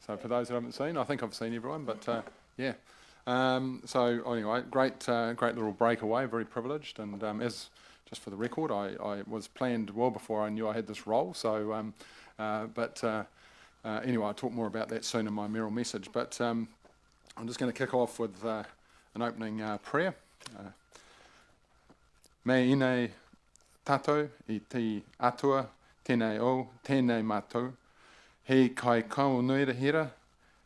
So for those that haven't seen, I think I've seen everyone, but yeah. So anyway, great little breakaway, very privileged, and as just for the record, I was planned well before I knew I had this role, so anyway, I'll talk more about that soon in my Mayoral message, but I'm just going to kick off with an opening prayer. Me ine tatou I te atua, tēnei o, tēnei mātou, hei kai kaunuira,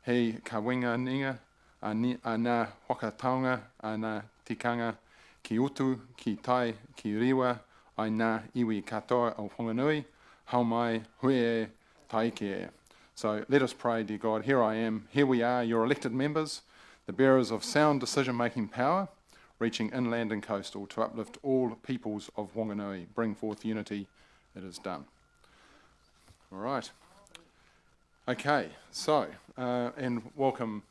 hei ka Whanganui, a nā whakataonga, a nā tikanga, ki utu, ki tai, ki riwa, ai nā iwi katoa o Whanganui, hau mai hui e taike e. So let us pray, dear God. Here I am, here we are, your elected members, the bearers of sound decision-making power, reaching inland and coastal to uplift all peoples of Whanganui, bring forth unity. It is done. All right. Okay, so, and welcome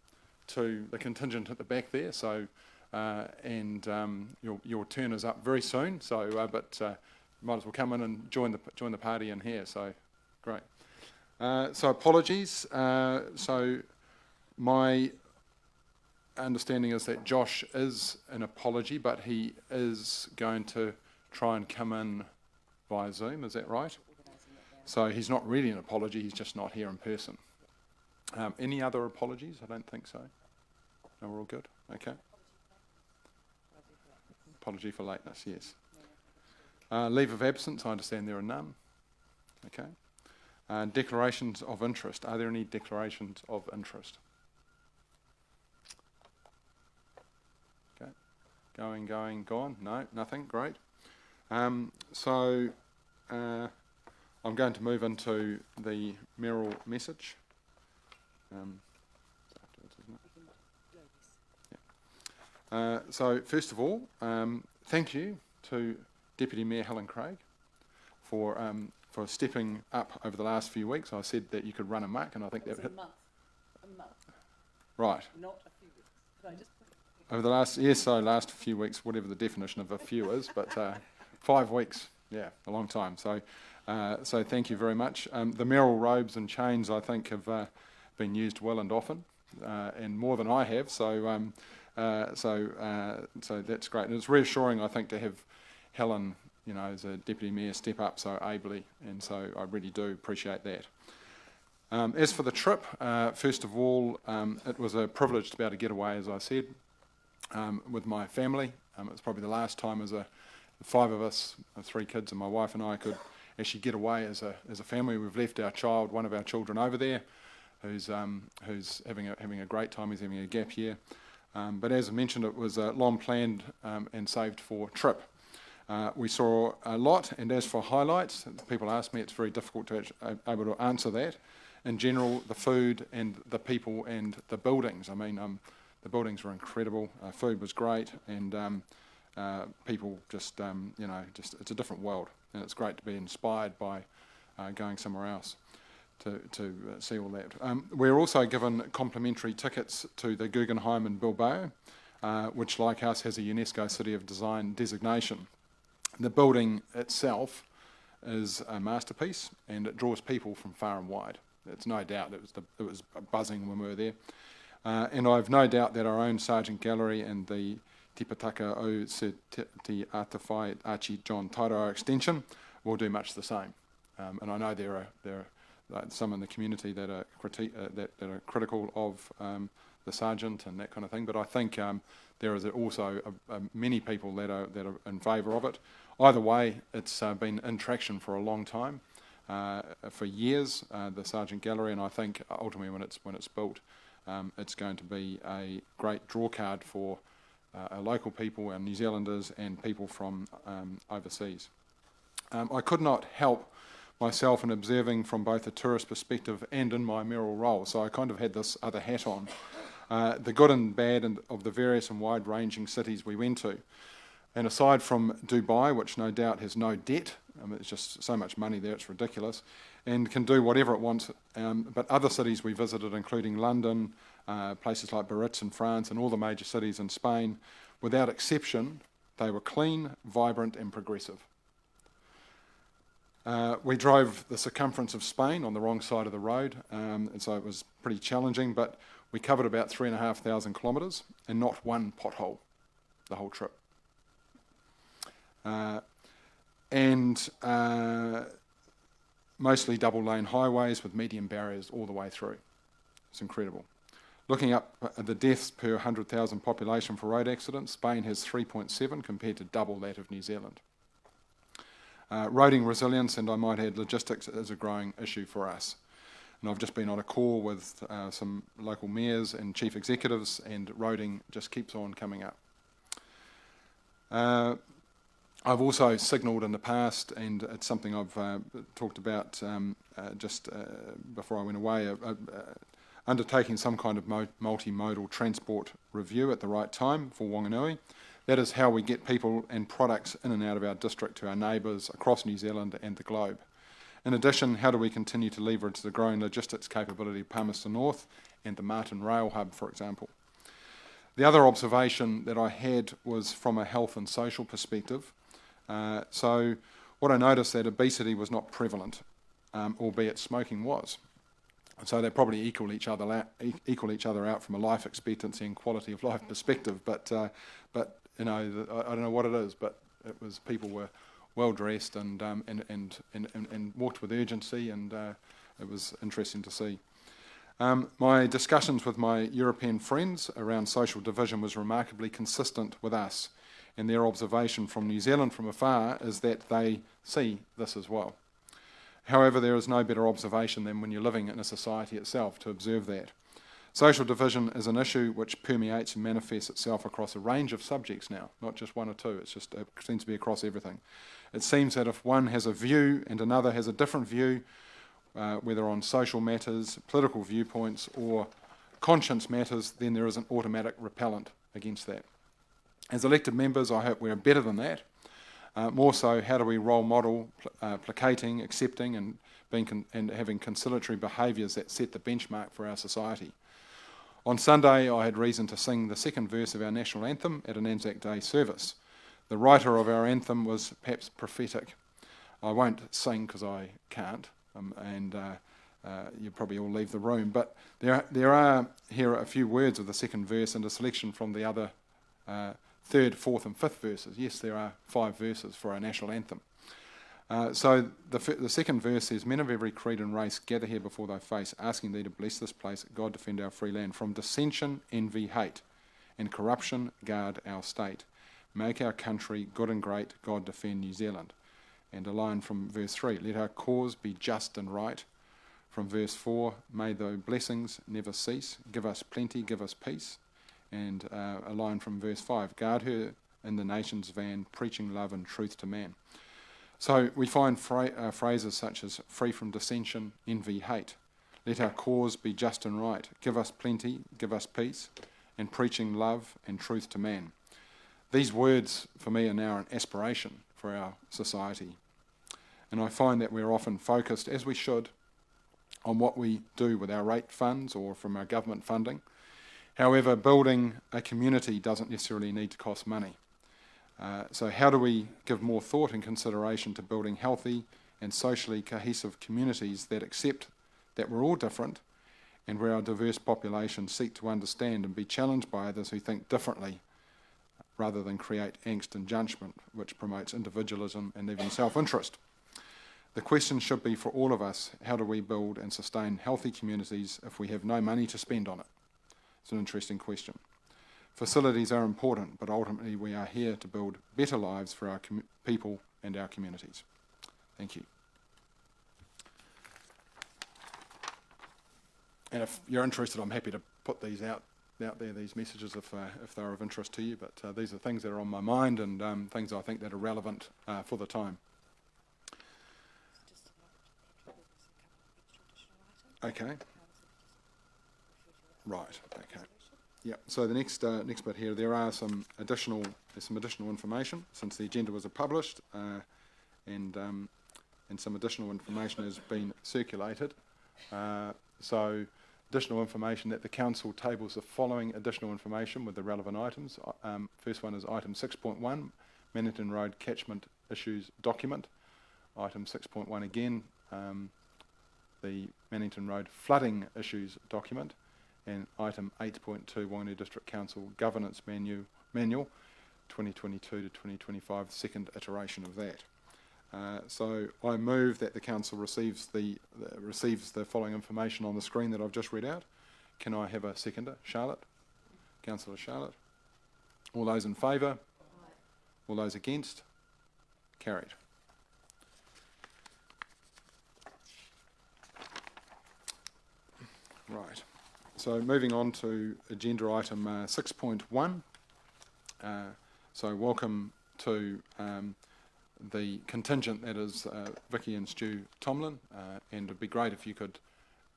to the contingent at the back there. So, your turn is up very soon. So, might as well come in and join the party in here. So, great. So apologies. So, my understanding is that Josh is an apology, but he is going to try and come in via Zoom. Is that right? So he's not really an apology. He's just not here in person. Any other apologies? I don't think so. No, we're all good? Okay. Apology for lateness, yes. Leave of absence, I understand there are none. Okay. Declarations of interest. Are there any declarations of interest? Okay. Going, gone? No, nothing. Great. So I'm going to move into the Mayoral message. So first of all, thank you to Deputy Mayor Helen Craig for stepping up over the last few weeks. I said that you could run amok, and I think that hit. A month. Right. Not a few weeks. Could I just over the last few weeks, whatever the definition of a few is, but 5 weeks, yeah, a long time. So thank you very much. The Mayoral robes and chains, I think, have been used well and often, and more than I have. So that's great, and it's reassuring, I think, to have Helen, as a deputy mayor, step up so ably, and so I really do appreciate that. As for the trip, first of all, it was a privilege to be able to get away, as I said, with my family. It was probably the last time as the 5 of us, 3 kids and my wife and I, could actually get away as a family. We've left one of our children over there, who's having a great time. He's having a gap year. But as I mentioned, it was a long planned and saved for trip. We saw a lot, and as for highlights, people ask me, it's very difficult to able to answer that. In general, the food and the people and the buildings. I mean, the buildings were incredible. Food was great, and people just it's a different world, and it's great to be inspired by going somewhere else to see all that. We're also given complimentary tickets to the Guggenheim in Bilbao, which, like us, has a UNESCO City of Design designation. The building itself is a masterpiece, and it draws people from far and wide. It's no doubt it was buzzing when we were there. And I've no doubt that our own Sargent Gallery and the Tipitaka o Se Te Atawhai Archie John Tairoa extension will do much the same. And I know there are some in the community that are critical of the Sargent and that kind of thing, but I think there is also many people that are in favour of it. Either way, it's been in traction for a long time, for years, the Sargent Gallery, and I think ultimately when it's built, it's going to be a great draw card for our local people, our New Zealanders, and people from overseas. I could not help myself in observing from both a tourist perspective and in my Mayoral role, so I kind of had this other hat on. The good and bad of the various and wide-ranging cities we went to. And aside from Dubai, which no doubt has no debt, it's just so much money there, it's ridiculous, and can do whatever it wants, but other cities we visited, including London, places like Biarritz in France, and all the major cities in Spain, without exception, they were clean, vibrant, and progressive. We drove the circumference of Spain on the wrong side of the road, and so it was pretty challenging, but we covered about 3,500 kilometres and not one pothole the whole trip. And mostly double lane highways with medium barriers all the way through. It's incredible. Looking up at the deaths per 100,000 population for road accidents, Spain has 3.7 compared to double that of New Zealand. Roading resilience, and I might add logistics, is a growing issue for us. And I've just been on a call with some local mayors and chief executives, and roading just keeps on coming up. I've also signalled in the past, and it's something I've talked about just before I went away, undertaking some kind of multimodal transport review at the right time for Whanganui. That is how we get people and products in and out of our district to our neighbours across New Zealand and the globe. In addition, how do we continue to leverage the growing logistics capability of Palmerston North and the Martin Rail Hub, for example? The other observation that I had was from a health and social perspective. So what I noticed that obesity was not prevalent, albeit smoking was. So they probably equal each other out from a life expectancy and quality of life perspective. But you know, I don't know what it is, but it was people were well dressed and walked with urgency, and it was interesting to see. My discussions with my European friends around social division was remarkably consistent with us, and their observation from New Zealand from afar is that they see this as well. However, there is no better observation than when you're living in a society itself to observe that. Social division is an issue which permeates and manifests itself across a range of subjects now, not just one or two. It seems to be across everything. It seems that if one has a view and another has a different view, whether on social matters, political viewpoints, or conscience matters, then there is an automatic repellent against that. As elected members, I hope we are better than that. More so, how do we role model placating, accepting, and having conciliatory behaviours that set the benchmark for our society? On Sunday, I had reason to sing the second verse of our national anthem at an Anzac Day service. The writer of our anthem was perhaps prophetic. I won't sing because I can't, and you probably all leave the room, but there are here a few words of the second verse and a selection from the other third, fourth and fifth verses. Yes, there are 5 verses for our national anthem. So the second verse says, "Men of every creed and race gather here before thy face, asking thee to bless this place, God defend our free land. From dissension, envy, hate, and corruption guard our state. Make our country good and great, God defend New Zealand." And a line from verse 3, "Let our cause be just and right." From verse 4, "May thy blessings never cease. Give us plenty, give us peace." And a line from verse 5, "Guard her in the nation's van, preaching love and truth to man." So we find phrases such as free from dissension, envy, hate. Let our cause be just and right. Give us plenty, give us peace, and preaching love and truth to man. These words for me are now an aspiration for our society. And I find that we're often focused, as we should, on what we do with our rate funds or from our government funding. However, building a community doesn't necessarily need to cost money. So how do we give more thought and consideration to building healthy and socially cohesive communities that accept that we're all different and where our diverse populations seek to understand and be challenged by others who think differently rather than create angst and judgment, which promotes individualism and even self-interest? The question should be for all of us, how do we build and sustain healthy communities if we have no money to spend on it? It's an interesting question. Facilities are important, but ultimately we are here to build better lives for our people and our communities. Thank you. And if you're interested, I'm happy to put these out there, these messages, if they're of interest to you, but these are things that are on my mind and things I think that are relevant for the time. Okay. Right, okay. Yeah, so the next bit here, there are some additional information since the agenda was published, and some additional information has been circulated. So additional information that the council tables the following additional information with the relevant items. First one is item 6.1, Manhattan Road Catchment Issues Document. Item 6.1 again, the Mannington Road flooding issues document, and item 8.2 Whanganui District Council Governance Manual 2022 to 2025, second iteration of that. So I move that the council receives the following information on the screen that I've just read out. Can I have a seconder? Charlotte? Councillor Charlotte? All those in favour? All those against? Carried. Right. So moving on to agenda item 6.1. So welcome to the contingent that is Vicki and Stu Tomlin, and it'd be great if you could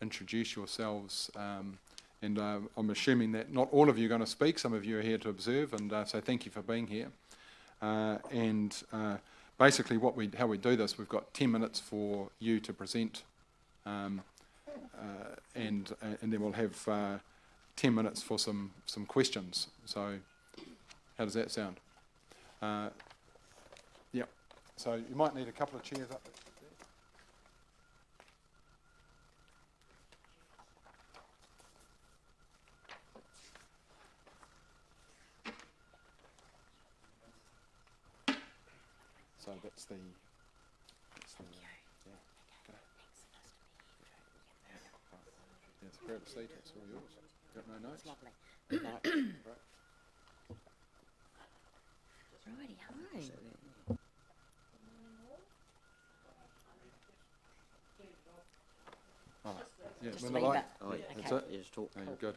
introduce yourselves, and I'm assuming that not all of you are going to speak, some of you are here to observe, and so thank you for being here. Basically how we do this, we've got 10 minutes for you to present, and then we'll have 10 minutes for some questions. So how does that sound? Yep. So you might need a couple of chairs up there. So that's the yeah. Okay. Yes, grab a seat. It's all yours. Got no notes. It's lovely. Right. Righty, hi. Oh, yeah, Just when the leave light. it. Oh, yeah. That's Okay. it. Yes, talk. No, you're good.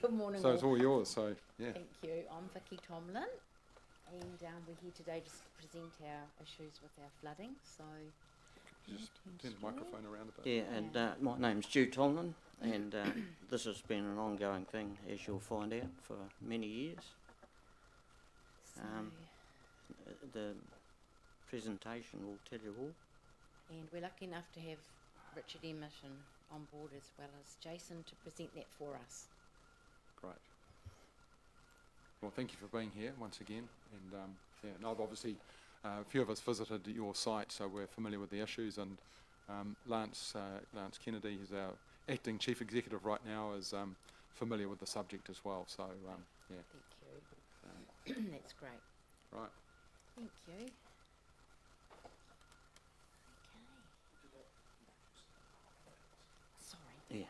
Good morning, So it's all. all yours. So yeah. Thank you. I'm Vicki Tomlin, and we're here today to present our issues with our flooding. So Just turn the microphone around a bit. Yeah, and my name's Stu Tomlin, and this has been an ongoing thing, as you'll find out, for many years. So, The presentation will tell you all. and we're lucky enough to have Richard Emerson on board as well as Jason to present that for us. Great. Well, thank you for being here once again. And yeah, and I've obviously a few of us visited your site, so we're familiar with the issues. And Lance Kennedy, who's our acting chief executive right now, is familiar with the subject as well. So yeah. Thank you. That's great. Right. Thank you. Okay. Sorry. Yeah.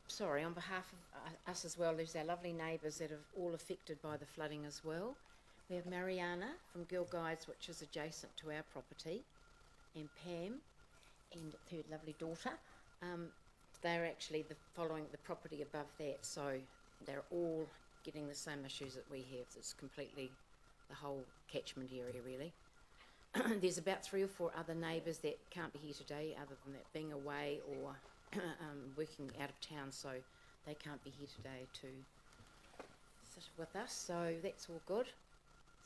Sorry, on behalf of us as well, there's our lovely neighbours that are all affected by the flooding as well. We have Mariana from Girl Guides, which is adjacent to our property, and Pam and her lovely daughter. They're actually following the property above that, so they're all getting the same issues that we have. It's completely the whole catchment area, really. There's about 3 or 4 other neighbours that can't be here today, other than that being away or working out of town, so they can't be here today to sit with us, so that's all good.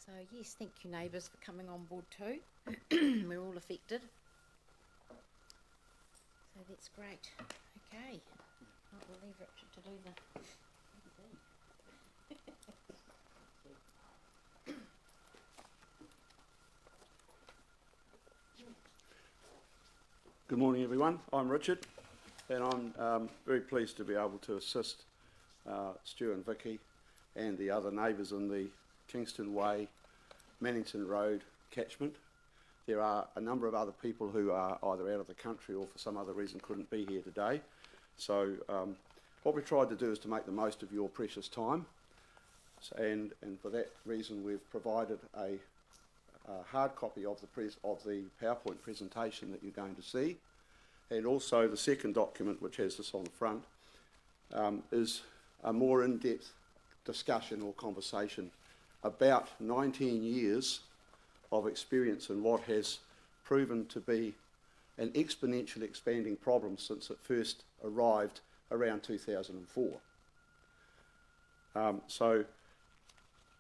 So yes, thank you neighbours for coming on board too. We're all affected. So that's great. Okay. Right, we'll leave Richard to do the... Good morning everyone, I'm Richard and I'm very pleased to be able to assist Stu and Vicki and the other neighbours in the Kingston Way, Mannington Road catchment. There are a number of other people who are either out of the country or for some other reason couldn't be here today. So what we've tried to do is to make the most of your precious time, and for that reason we've provided a hard copy of the PowerPoint presentation that you're going to see, and also the second document, which has this on the front, is a more in-depth discussion or conversation about 19 years of experience in what has proven to be an exponentially expanding problem since it first arrived around 2004. So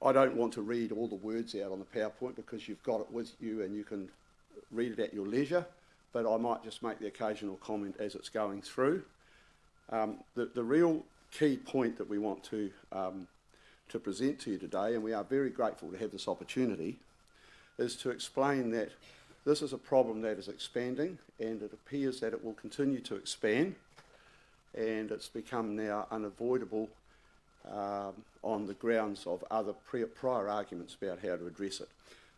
I don't want to read all the words out on the PowerPoint because you've got it with you and you can read it at your leisure, but I might just make the occasional comment as it's going through. The real key point that we want to present to you today, and we are very grateful to have this opportunity, is to explain that This is a problem that is expanding, and it appears that it will continue to expand, and it's become now unavoidable on the grounds of other prior arguments about how to address it.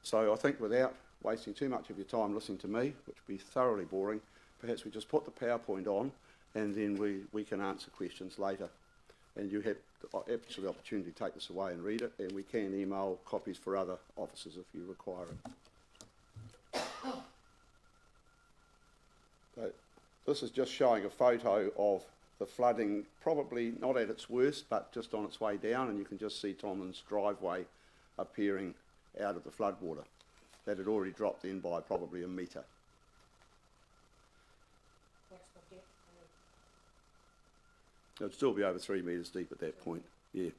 So I think without wasting too much of your time listening to me, which would be thoroughly boring, perhaps we just put the PowerPoint on and then we can answer questions later. And you have absolutely the opportunity to take this away and read it, and we can email copies for other officers if you require it. So this is just showing a photo of the flooding, probably not at its worst, but just on its way down, and you can just see Tomlin's driveway appearing out of the floodwater. That had already dropped in by probably a metre. It'd still be over 3 metres deep at that point, yeah.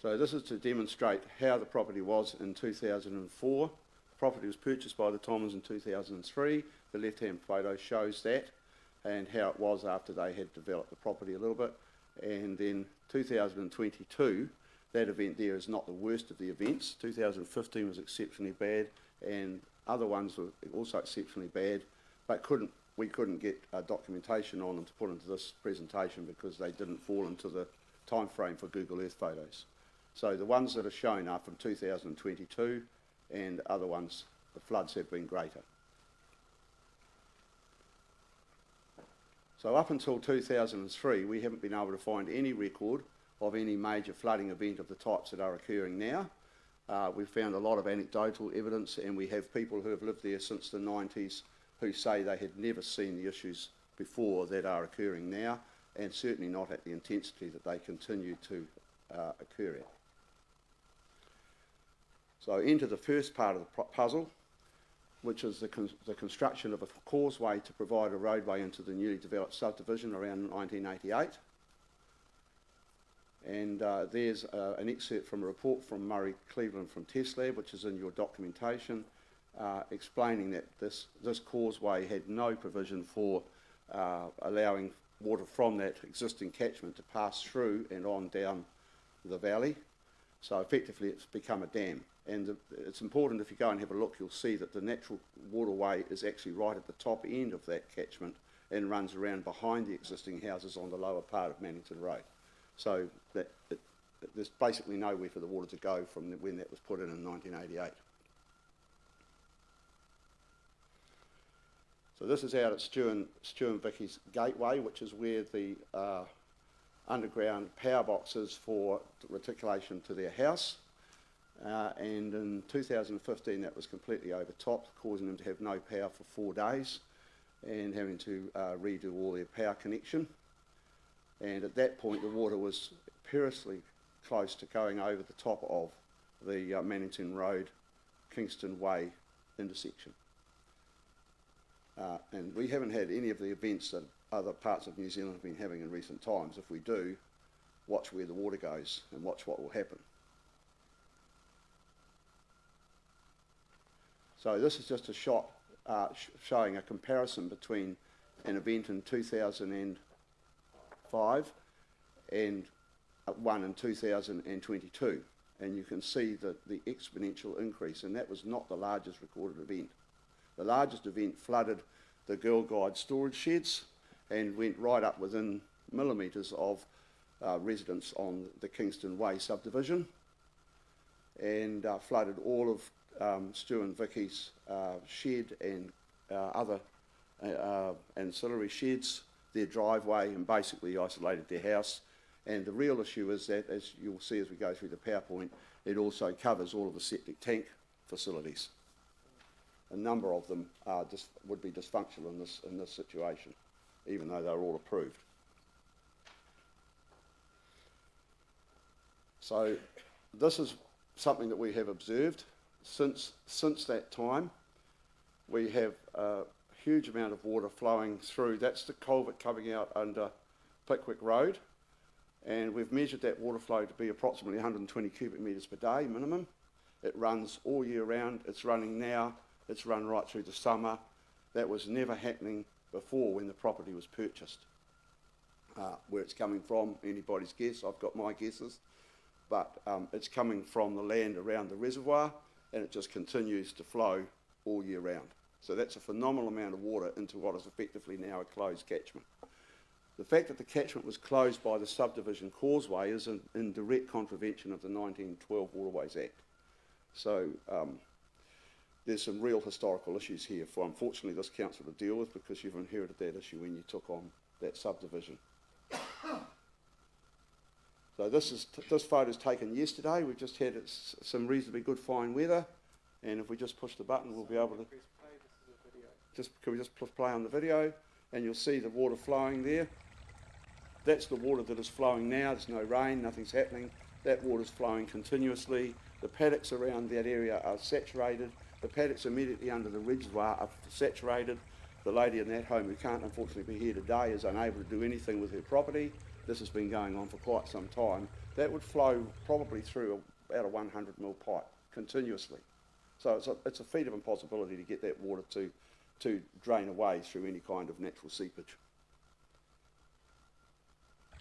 So this is to demonstrate how the property was in 2004. The property was purchased by the Tomlins in 2003. The left-hand photo shows that and how it was after they had developed the property a little bit. And then 2022, that event there is not the worst of the events. 2015 was exceptionally bad, and other ones were also exceptionally bad, but we couldn't get documentation on them to put into this presentation because they didn't fall into the time frame for Google Earth photos. So the ones that are shown are from 2022, and other ones, the floods have been greater. So up until 2003, we haven't been able to find any record of any major flooding event of the types that are occurring now. We've found a lot of anecdotal evidence, and we have people who have lived there since the 90s who say they had never seen the issues before that are occurring now, and certainly not at the intensity that they continue to occur at. So into the first part of the puzzle, which is the construction of a causeway to provide a roadway into the newly developed subdivision around 1988. And there's an excerpt from a report from Murray Cleveland from Test Lab, which is in your documentation, explaining that this causeway had no provision for allowing water from that existing catchment to pass through and on down the valley. So effectively it's become a dam. And it's important, if you go and have a look, you'll see that the natural waterway is actually right at the top end of that catchment and runs around behind the existing houses on the lower part of Mannington Road. So there's basically nowhere for the water to go from when that was put in 1988. So this is out at Stu and Vicky's gateway, which is where the underground power box is for reticulation to their house. And in 2015 that was completely overtopped, causing them to have no power for 4 days and having to redo all their power connection. And at that point the water was perilously close to going over the top of the Mannington Road, Kingston Way intersection. And we haven't had any of the events that other parts of New Zealand have been having in recent times. If we do, watch where the water goes and watch what will happen. So this is just a shot showing a comparison between an event in 2005 and one in 2022. And you can see the exponential increase, and that was not the largest recorded event. The largest event flooded the Girl Guide storage sheds and went right up within millimetres of residents on the Kingston Way subdivision, and flooded all of Stu and Vicky's shed and other ancillary sheds, their driveway, and basically isolated their house. And the real issue is that, as you'll see as we go through the PowerPoint, it also covers all of the septic tank facilities. A number of them would be dysfunctional in this situation, even though they're all approved. So this is something that we have observed. Since that time, we have a huge amount of water flowing through. That's the culvert coming out under Pickwick Road, and we've measured that water flow to be approximately 120 cubic metres per day minimum. It runs all year round. It's running now. It's run right through the summer. That was never happening before when the property was purchased. Where it's coming from, anybody's guess. I've got my guesses. but it's coming from the land around the reservoir, and it just continues to flow all year round. So that's a phenomenal amount of water into what is effectively now a closed catchment. The fact that the catchment was closed by the subdivision causeway is in direct contravention of the 1912 Waterways Act. So there's some real historical issues here for, unfortunately, this council to deal with, because you've inherited that issue when you took on that subdivision. So this photo is taken yesterday. We've just had some reasonably good fine weather, and if we just push the button, we'll be able to. Can we just play on the video, and you'll see the water flowing there. That's the water that is flowing now. There's no rain, nothing's happening. That water's flowing continuously. The paddocks around that area are saturated. The paddocks immediately under the reservoir are saturated. The lady in that home, who can't unfortunately be here today, is unable to do anything with her property. This has been going on for quite some time. That would flow probably through about a 100 mil pipe continuously. So it's a feat of impossibility to get that water to drain away through any kind of natural seepage.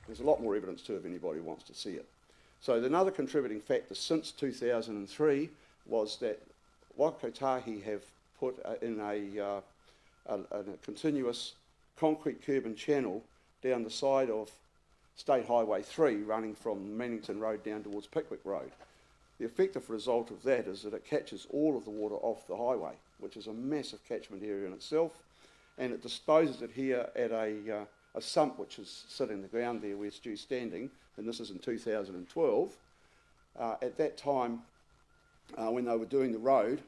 There's a lot more evidence too if anybody wants to see it. So another contributing factor since 2003 was that Waikotahi have put in a continuous concrete curb and channel down the side of State Highway 3 running from Mannington Road down towards Pickwick Road. The effective result of that is that it catches all of the water off the highway, which is a massive catchment area in itself, and it disposes it here at a sump which is sitting in the ground there where Stu's standing, and this is in 2012. At that time, when they were doing the road,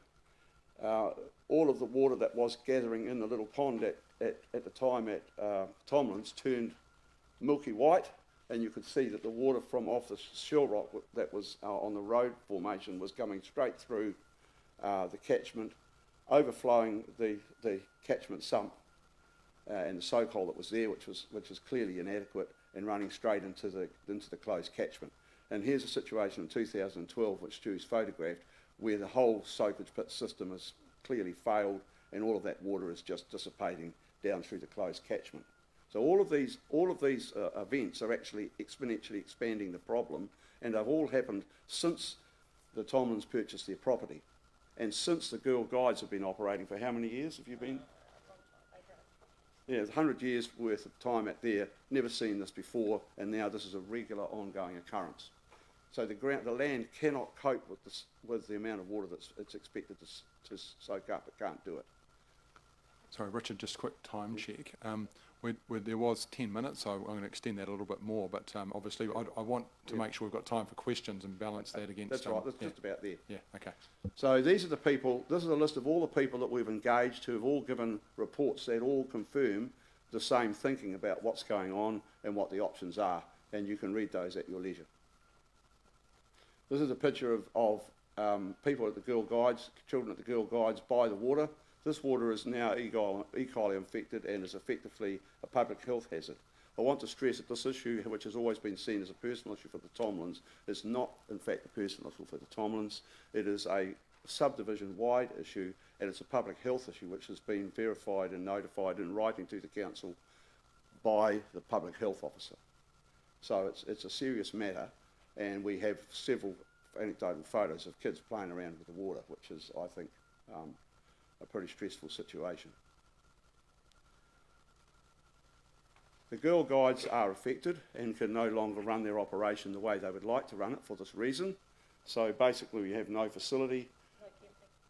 all of the water that was gathering in the little pond at the time at Tomlin's turned milky white, and you could see that the water from off the shell rock that was on the road formation was coming straight through the catchment, overflowing the catchment sump and the soak hole that was there, which was clearly inadequate, and running straight into the closed catchment. And here's a situation in 2012, which Stu's photographed, where the whole soakage pit system has clearly failed, and all of that water is just dissipating down through the closed catchment. So all of these events are actually exponentially expanding the problem, and they've all happened since the Tomlins purchased their property, and since the Girl Guides have been operating. For how many years have you been? Yeah, 100 years worth of time out there, never seen this before, and now this is a regular ongoing occurrence. So the land cannot cope with the amount of water that it's expected to soak up. It can't do it. Sorry, Richard, just a quick time check. There was 10 minutes, so I'm going to extend that a little bit more, but obviously I want to make sure we've got time for questions and balance that against... That's right, that's just about there. Yeah, okay. So these are the people, this is a list of all the people that we've engaged who have all given reports that all confirm the same thinking about what's going on and what the options are, and you can read those at your leisure. This is a picture of people at the Girl Guides, children at the Girl Guides by the water. This water is now E. coli infected and is effectively a public health hazard. I want to stress that this issue, which has always been seen as a personal issue for the Tomlins, is not in fact a personal issue for the Tomlins. It is a subdivision-wide issue, and it's a public health issue which has been verified and notified in writing to the council by the public health officer. So it's a serious matter, and we have several anecdotal photos of kids playing around with the water, which is, I think, a pretty stressful situation. The Girl Guides are affected and can no longer run their operation the way they would like to run it for this reason. So basically we have no facility,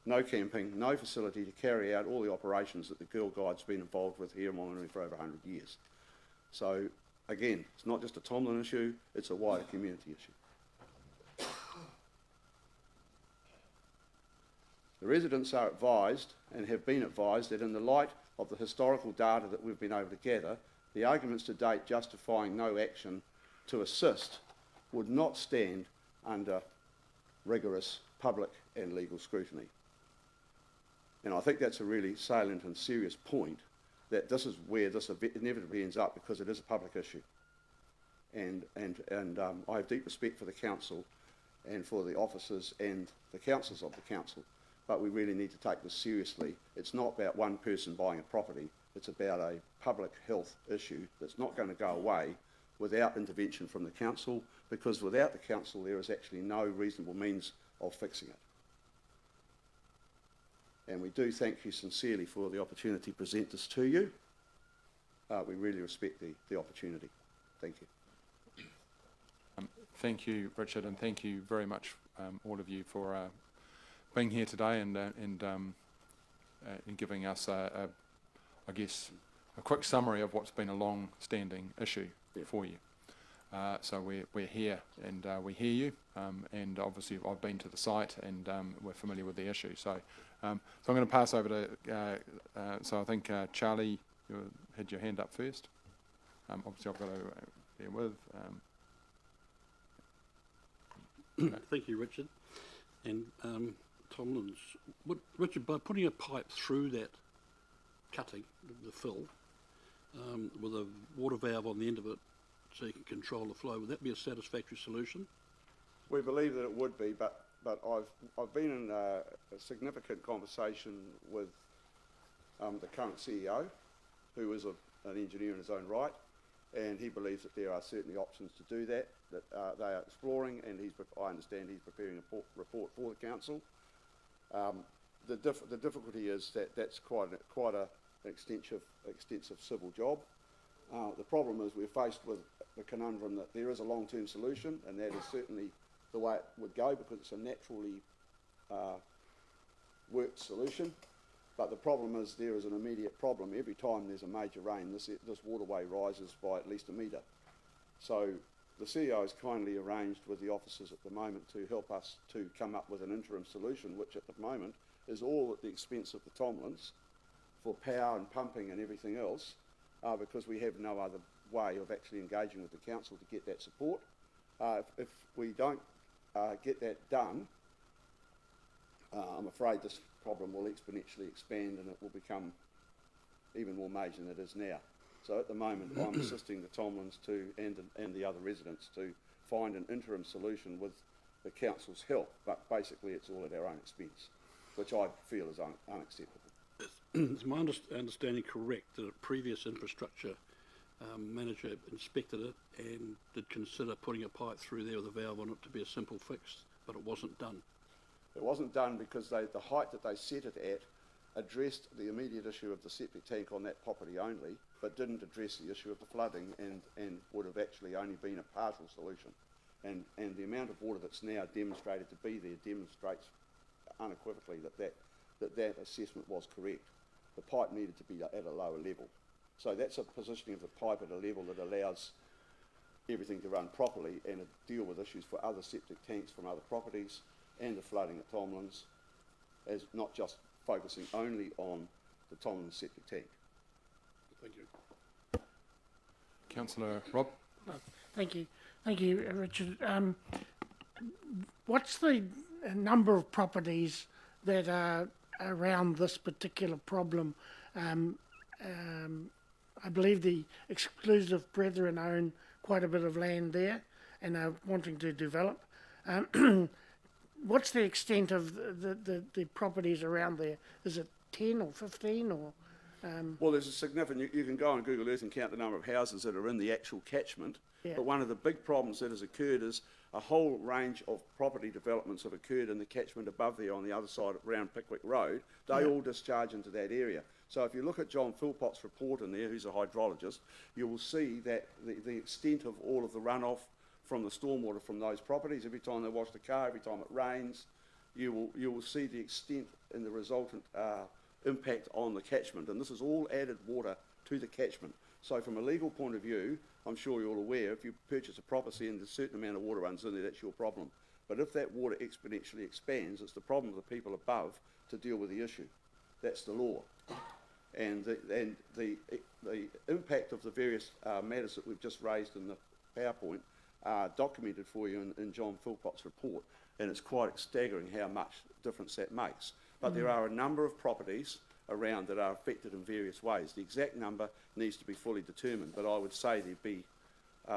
no camping, no facility to carry out all the operations that the Girl Guides have been involved with here in Whanganui for over 100 years. So again, it's not just a Tomlin issue, it's a wider community issue. The residents are advised and have been advised that in the light of the historical data that we've been able to gather, the arguments to date justifying no action to assist would not stand under rigorous public and legal scrutiny. And I think that's a really salient and serious point, that this is where this inevitably ends up, because it is a public issue. And I have deep respect for the council and for the officers and the councillors of the council, but we really need to take this seriously. It's not about one person buying a property, it's about a public health issue that's not going to go away without intervention from the council, because without the council there is actually no reasonable means of fixing it. And we do thank you sincerely for the opportunity to present this to you. We really respect the opportunity. Thank you. Thank you, Richard, and thank you very much, all of you, for being here today and giving us, I guess, a quick summary of what's been a long-standing issue for you. So we're here and we hear you, and obviously I've been to the site and we're familiar with the issue. So I'm going to pass over to, so I think Charlie, you had your hand up first. Obviously I've got to bear with. Thank you, Richard. And Tomlin's, Richard, by putting a pipe through that cutting, the fill, with a water valve on the end of it so you can control the flow, would that be a satisfactory solution? We believe that it would be, but I've been in a significant conversation with the current CEO, who is an engineer in his own right, and he believes that there are certainly options to do that they are exploring, and I understand he's preparing a report for the council. The difficulty is that that's quite an extensive civil job. The problem is we're faced with the conundrum that there is a long-term solution, and that is certainly the way it would go because it's a naturally worked solution. But the problem is there is an immediate problem. Every time there's a major rain, this waterway rises by at least a metre. So the CEO has kindly arranged with the officers at the moment to help us to come up with an interim solution, which at the moment is all at the expense of the Tomlins for power and pumping and everything else, because we have no other way of actually engaging with the council to get that support. If we don't get that done, I'm afraid this problem will exponentially expand and it will become even more major than it is now. So at the moment I'm assisting the Tomlins and the other residents to find an interim solution with the council's help, but basically it's all at our own expense, which I feel is unacceptable. Is my understanding correct that a previous infrastructure manager inspected it and did consider putting a pipe through there with a valve on it to be a simple fix, but it wasn't done? It wasn't done because the height that they set it at addressed the immediate issue of the septic tank on that property only, but didn't address the issue of the flooding and would have actually only been a partial solution. And the amount of water that's now demonstrated to be there demonstrates unequivocally that assessment was correct. The pipe needed to be at a lower level. So that's a positioning of the pipe at a level that allows everything to run properly and deal with issues for other septic tanks from other properties and the flooding at Tomlin's, as not just focusing only on the Tomlin septic tank. Thank you. Councillor Rob? Thank you, Richard. What's the number of properties that are around this particular problem? I believe the exclusive brethren own quite a bit of land there and are wanting to develop. What's the extent of the properties around there? Is it 10 or 15 or? Well, there's a significant, you can go on Google Earth and count the number of houses that are in the actual catchment, Yeah. but one of the big problems that has occurred is a whole range of property developments have occurred in the catchment above there on the other side around Pickwick Road. They all discharge into that area. So if you look at John Philpott's report in there, who's a hydrologist, you will see that the extent of all of the runoff from the stormwater from those properties, every time they wash the car, every time it rains, you will see the extent and the resultant impact on the catchment. And this is all added water to the catchment. So from a legal point of view, I'm sure you're all aware, if you purchase a property and a certain amount of water runs in there, that's your problem. But if that water exponentially expands, it's the problem of the people above to deal with the issue. That's the law. And the impact of the various matters that we've just raised in the PowerPoint are documented for you in John Philpott's report, and it's quite staggering how much difference that makes. But there are a number of properties around that are affected in various ways. The exact number needs to be fully determined, but I would say there'd be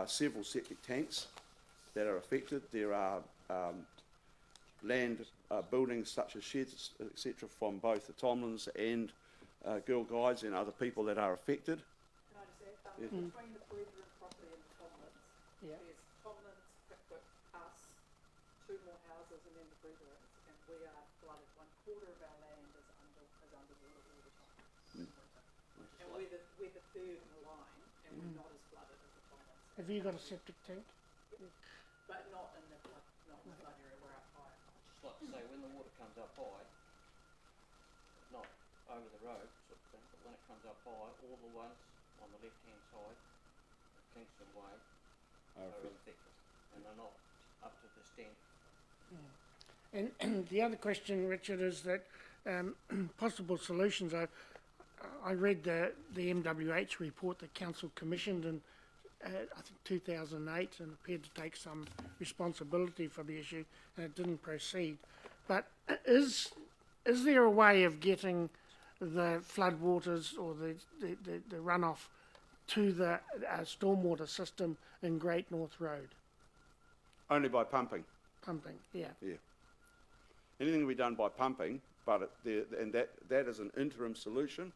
several septic tanks that are affected. There are land buildings such as sheds, etc., from both the Tomlins and Girl Guides and other people that are affected. Can I just add, between the brethren property and the Tomlin, Yeah. There's Tomlin's, Pickwick, us, 2 more houses, and then the Brethrens, and we are flooded. 1/4 of our land is underwater all the time. And we're the third in the line, and we're not as flooded as the Tomlins. Have you got a septic tank? But not in the flood area, we're up higher. Just like to say, when the water comes up high, not over the road sort of thing, but when it comes up high, all the ones on the left-hand side of Kingston Way are affected, and they're not up to the standard. And the other question, Richard, is that possible solutions. I read the MWH report that council commissioned in I think 2008 and appeared to take some responsibility for the issue, and it didn't proceed. But is there a way of getting the floodwaters or the runoff to the stormwater system in Great North Road? Only by pumping. Pumping, yeah. Yeah. Anything can be done by pumping, but that is an interim solution.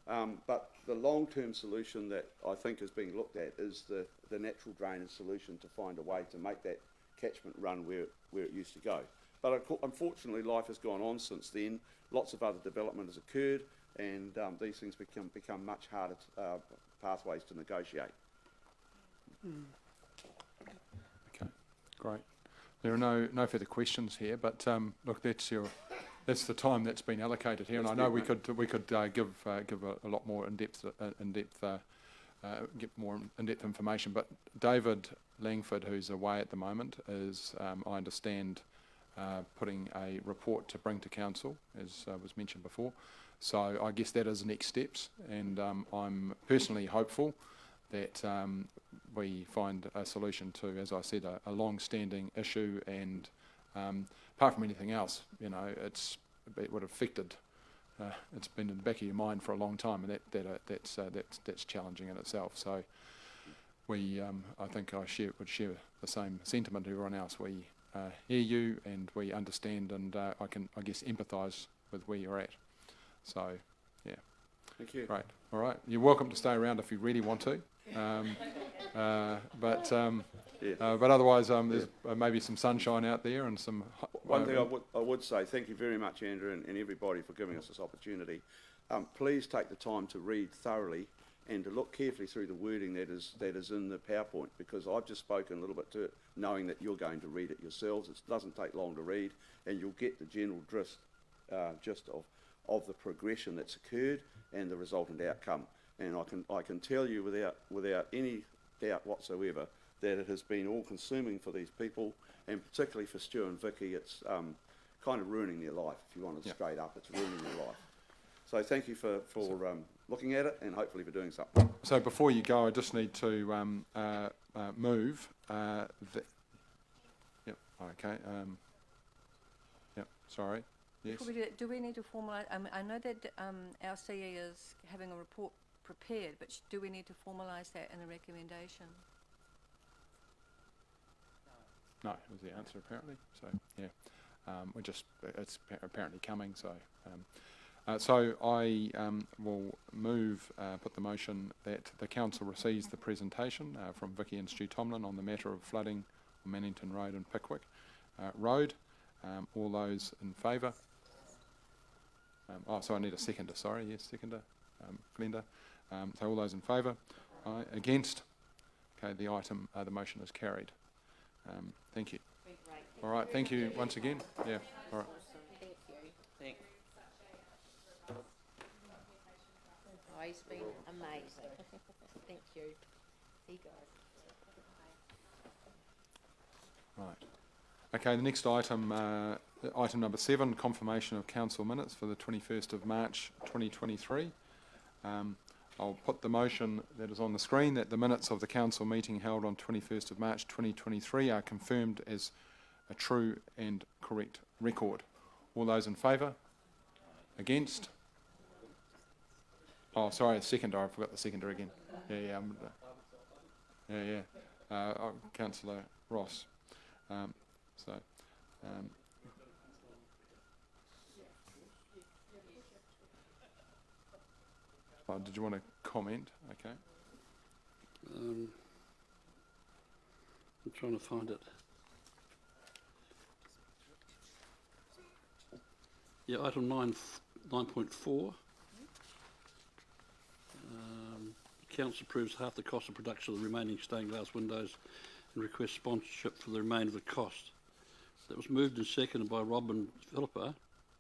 But the long-term solution that I think is being looked at is the natural drainage solution, to find a way to make that catchment run where it used to go. But unfortunately, life has gone on since then. Lots of other development has occurred, and these things become much harder pathways to negotiate. Okay, great. There are no further questions here, but look, that's the time that's been allocated here, and I know we could give a lot more get more in-depth information. But David Langford, who's away at the moment, is I understand putting a report to bring to council, as was mentioned before. So I guess that is next steps, and I'm personally hopeful that we find a solution to, as I said, a long-standing issue. And apart from anything else, it would have affected. It's been in the back of your mind for a long time, and that's challenging in itself. So I think I would share the same sentiment to everyone else. We hear you, and we understand, and I guess empathise with where you're at. So, yeah. Thank you. Great. All right. You're welcome to stay around if you really want to. But otherwise, there's maybe some sunshine out there and some. One thing I would say, thank you very much, Andrew, and everybody for giving us this opportunity. Please take the time to read thoroughly and to look carefully through the wording that is in the PowerPoint, because I've just spoken a little bit to it, knowing that you're going to read it yourselves. It doesn't take long to read, and you'll get the general gist of the progression that's occurred and the resultant outcome. And I can tell you without any doubt whatsoever that it has been all-consuming for these people, and particularly for Stu and Vicki. It's kind of ruining their life, if you want it straight up. It's ruining their life. So thank you for looking at it, and hopefully for doing something. So before you go, I just need to move. Yep. Okay. Yep. Sorry. Yes. Before we do we need to formalise? I know that our CE is having a report prepared, but do we need to formalise that in a recommendation? No, was the answer apparently. So yeah, it's apparently coming. So so I will put the motion that the council receives the presentation from Vicki and Stu Tomlin on the matter of flooding on Mannington Road and Pickwick Road. All those in favour? So I need a seconder. Sorry, yes, seconder, Glenda. So all those in favour? Aye. Against? Okay, the motion is carried. Thank you. All right, thank you once again. Yeah, all right. Awesome, thank you. Thanks. Oh, he's been amazing. Thank you. See you guys. Right. Okay, the next item, item number 7, confirmation of council minutes for the 21st of March 2023. I'll put the motion that is on the screen that the minutes of the council meeting held on 21st of March 2023 are confirmed as a true and correct record. All those in favour? Against? Oh, sorry, a seconder. I forgot the seconder again. Councillor Ross. Did you want to comment? Okay. I'm trying to find it. Yeah, item 9.4. Council approves half the cost of production of the remaining stained glass windows and requests sponsorship for the remainder of the cost. That was moved and seconded by Rob and Philippa,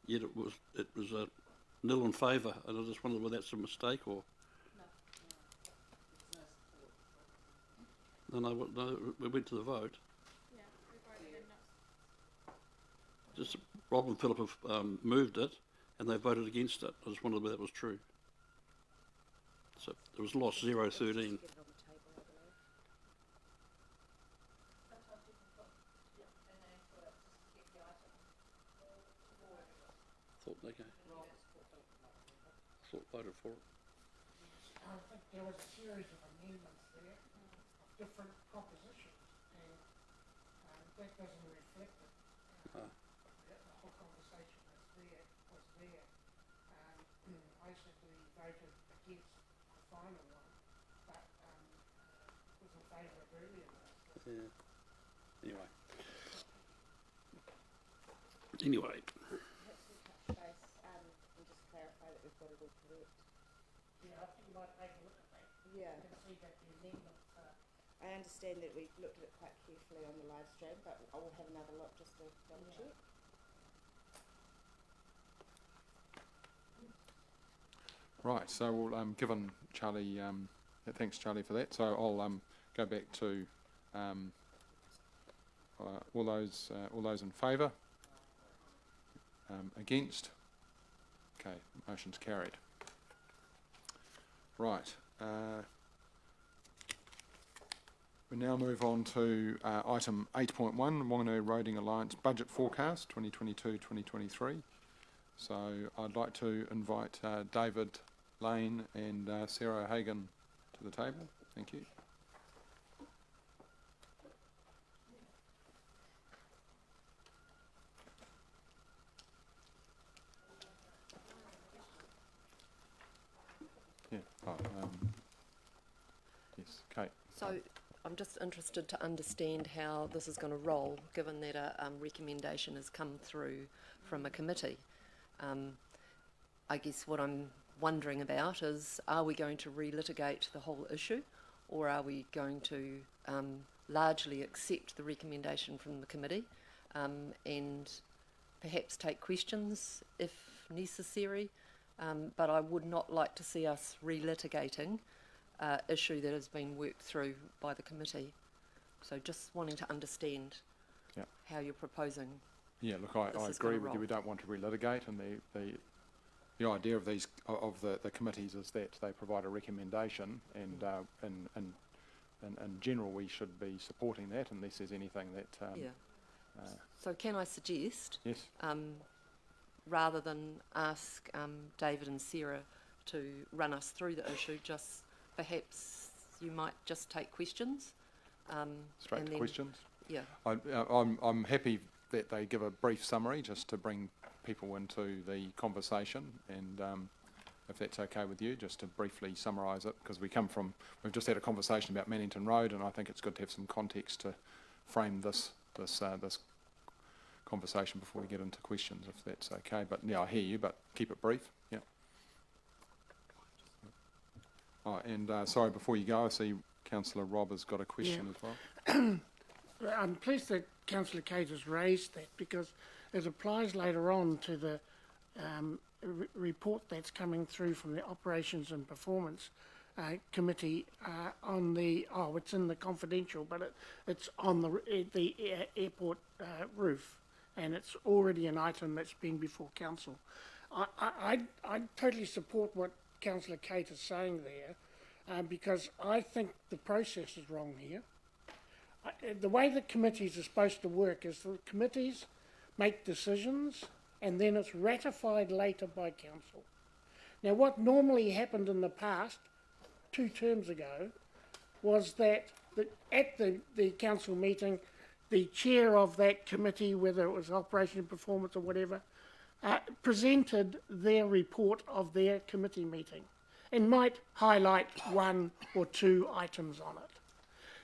yet it was a nil in favour, and I just wondered whether that's a mistake or... No, we went to the vote. Yeah, we voted and Just Rob and Philippa moved it, and they voted against it. I just wondered whether that was true. So it was lost 0-13. get it on the table, I believe. Thought voted for it. I think there was a series of amendments there of different propositions, and that doesn't reflect it. The whole conversation was there. I simply voted against the final one, but was in favour of earlier ones. Yeah. Anyway. Perhaps we touch base and just clarify that we've got it all correct. Yeah, I think you might take a look at that. Yeah. You can see that the amendments I understand that we looked at it quite carefully on the live stream, but I will have another look just to double check. Right, so we'll, given Charlie, thanks Charlie for that, so I'll go back to all those in favour? Against? Okay, motion's carried. Right, we now move on to item 8.1, Whanganui Roading Alliance Budget Forecast 2022-2023. So I'd like to invite David Lane and Sarah Hagan to the table. Thank you. Yeah. Yes, Kate. So I'm just interested to understand how this is going to roll, given that a recommendation has come through from a committee. I guess what I'm wondering about is, are we going to relitigate the whole issue, or are we going to largely accept the recommendation from the committee and perhaps take questions if necessary? But I would not like to see us relitigating issue that has been worked through by the committee. So just wanting to understand how you're proposing. Yeah, look, I agree with you. We don't want to relitigate, and the idea of these the committees is that they provide a recommendation, and in general we should be supporting that unless there's anything that. So can I suggest? Yes. Rather than ask David and Sarah to run us through the issue, just perhaps you might just take questions. Straight to questions? Yeah. I'm happy that they give a brief summary just to bring people into the conversation, and if that's okay with you, just to briefly summarise it, because we've just had a conversation about Mannington Road, and I think it's good to have some context to frame this conversation before we get into questions, if that's okay. But yeah, I hear you, but keep it brief. Yeah. Oh, and sorry, before you go, I see Councillor Rob has got a question as well. I'm pleased that Councillor Kate has raised that, because it applies later on to the report that's coming through from the Operations and Performance Committee on the, it's in the confidential, but it's on the airport roof, and it's already an item that's been before Council. I totally support what Councillor Kate is saying there, because I think the process is wrong here. The way the committees are supposed to work is the committees make decisions and then it's ratified later by Council. Now, what normally happened in the past, 2 terms ago, was that at the Council meeting, the chair of that committee, whether it was Operation Performance or whatever, presented their report of their committee meeting and might highlight 1 or 2 items on it.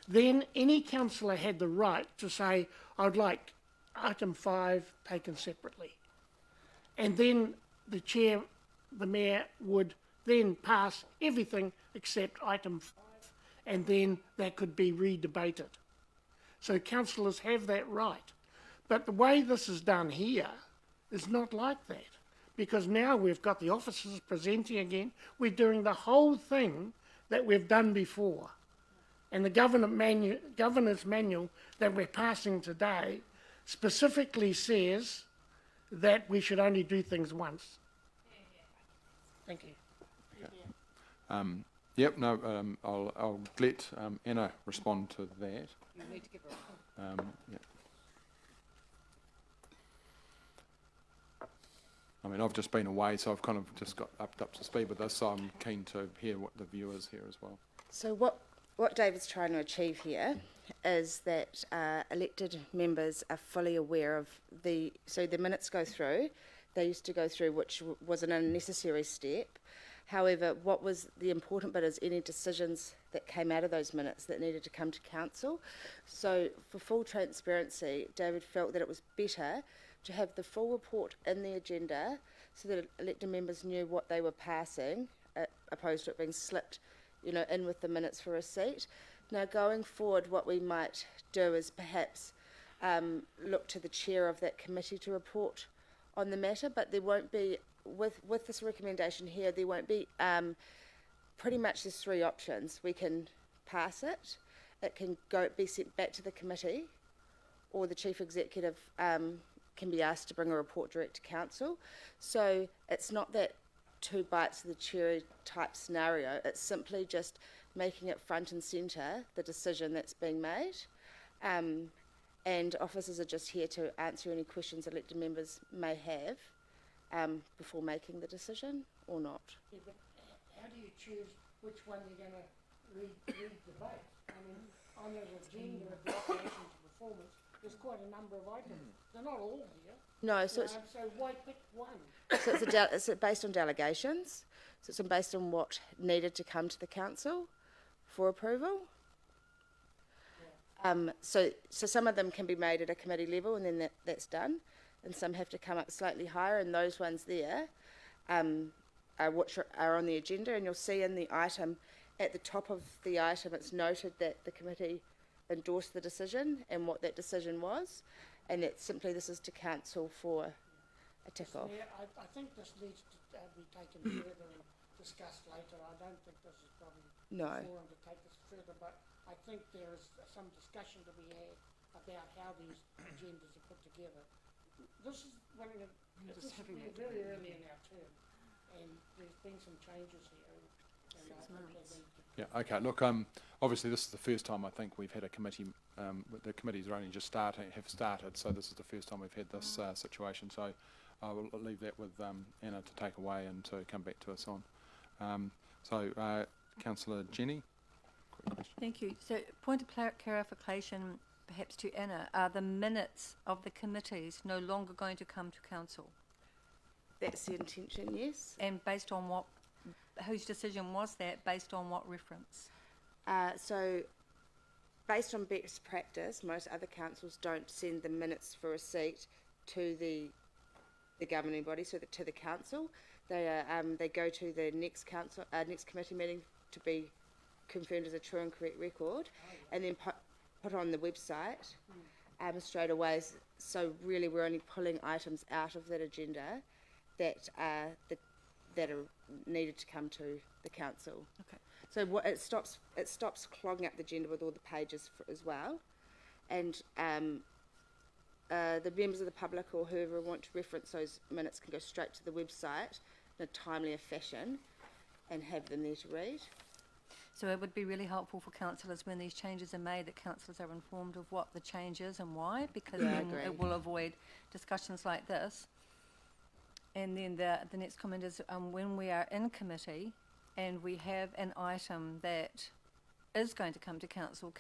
then any councillor had the right to say, I'd like item 5 taken separately. And then the chair, the mayor, would then pass everything except item 5, and then that could be redebated. So councillors have that right. But the way this is done here is not like that, because now we've got the officers presenting again. We're doing the whole thing that we've done before. And the governor's manual that we're passing today specifically says that we should only do things once. Thank you. Yep, no, I'll let Anna respond to that. You need to give her a Yep. I mean, I've just been away, so I've kind of just got up to speed with this, so I'm keen to hear what the view is here as well. So what David's trying to achieve here is that elected members are fully aware of so the minutes go through. They used to go through, which was an unnecessary step. However, what was the important bit is any decisions that came out of those minutes that needed to come to council. So for full transparency, David felt that it was better to have the full report in the agenda so that elected members knew what they were passing, opposed to it being slipped, in with the minutes for receipt. Now, going forward, what we might do is perhaps look to the chair of that committee to report on the matter, but there won't be, with this recommendation here, there won't be, pretty much there's 3 options. We can pass it, it can be sent back to the committee, or the chief executive can be asked to bring a report direct to council. So it's not that 2 bites of the cherry type scenario, it's simply just making it front and centre, the decision that's being made. And officers are just here to answer any questions elected members may have before making the decision or not. Yeah, but how do you choose which one you're going to re-debate? I mean, on the agenda of the operations and performance, there's quite a number of items. They're not all here. No, so So why pick one? so it's based on delegations. So it's based on what needed to come to the council for approval. So some of them can be made at a committee level, and then that's done, and some have to come up slightly higher, and those ones there which are on the agenda, and you'll see in the item, at the top of the item, it's noted that the committee endorsed the decision and what that decision was, and it's simply this is to council for a tick-off. Yeah, I think this needs to be taken further and discussed later. I don't think this is probably No. the forum to take this further, but I think there is some discussion to be had about how these agendas are put together. This is very early in our term, and there's been some changes here, and I think they need to. Yeah, okay, look, obviously this is the first time I think we've had a committee, the committees are only just started, so this is the first time we've had this situation, so I will leave that with Anna to take away and to come back to us on. Councillor Jenny, quick question. Thank you. So, point of clarification, perhaps to Anna, are the minutes of the committees no longer going to come to council? That's the intention, yes. And based on what, whose decision was that, based on what reference? So, based on best practice, most other councils don't send the minutes for receipt to the governing body, so to the council. They go to the next committee meeting to be confirmed as a true and correct record, and then put on the website straight away. So really, we're only pulling items out of that agenda that are needed to come to the council. Okay. So it stops clogging up the agenda with all the pages as well, and the members of the public or whoever want to reference those minutes can go straight to the website in a timelier fashion and have them there to read. So it would be really helpful for councillors when these changes are made that councillors are informed of what the change is and why, because Yeah, I then agree. it will avoid discussions like this. And then the next comment is when we are in committee and we have an item that is going to come to council,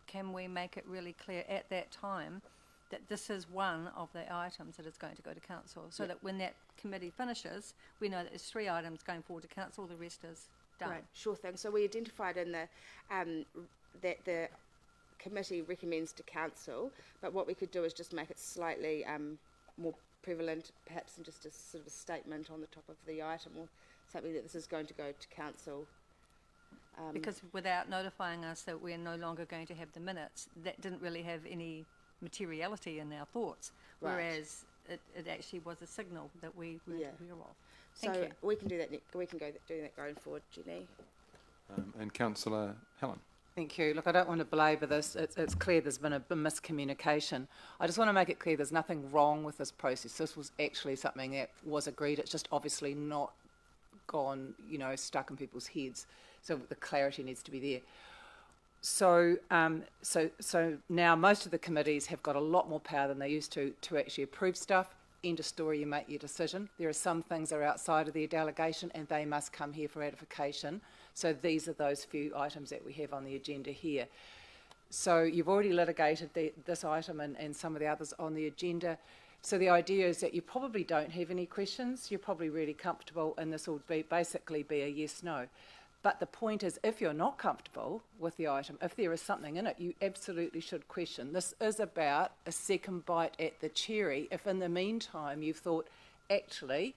can we make it really clear at that time that this is one of the items that is going to go to council, so that when that committee finishes, we know that there's 3 items going forward to council, the rest is done. Right, sure thing. So we identified in the that the committee recommends to council, but what we could do is just make it slightly more prevalent, perhaps in just a sort of a statement on the top of the item, or something that this is going to go to council. Because without notifying us that we're no longer going to have the minutes, that didn't really have any materiality in our thoughts, Right. whereas it actually was a signal that we weren't Yeah. aware of. So Thank you. we can do that. We can do that going forward, Jenny. And Councillor Helen. Thank you. Look, I don't want to belabor this. It's clear there's been a miscommunication. I just want to make it clear there's nothing wrong with this process. This was actually something that was agreed. It's just obviously not gone, stuck in people's heads. So the clarity needs to be there. So now most of the committees have got a lot more power than they used to actually approve stuff. End of story, you make your decision. There are some things that are outside of their delegation and they must come here for ratification. So these are those few items that we have on the agenda here. So you've already litigated this item and some of the others on the agenda. So the idea is that you probably don't have any questions. You're probably really comfortable and this will basically be a yes/no. But the point is, if you're not comfortable with the item, if there is something in it, you absolutely should question. This is about a second bite at the cherry. If in the meantime you've thought, actually,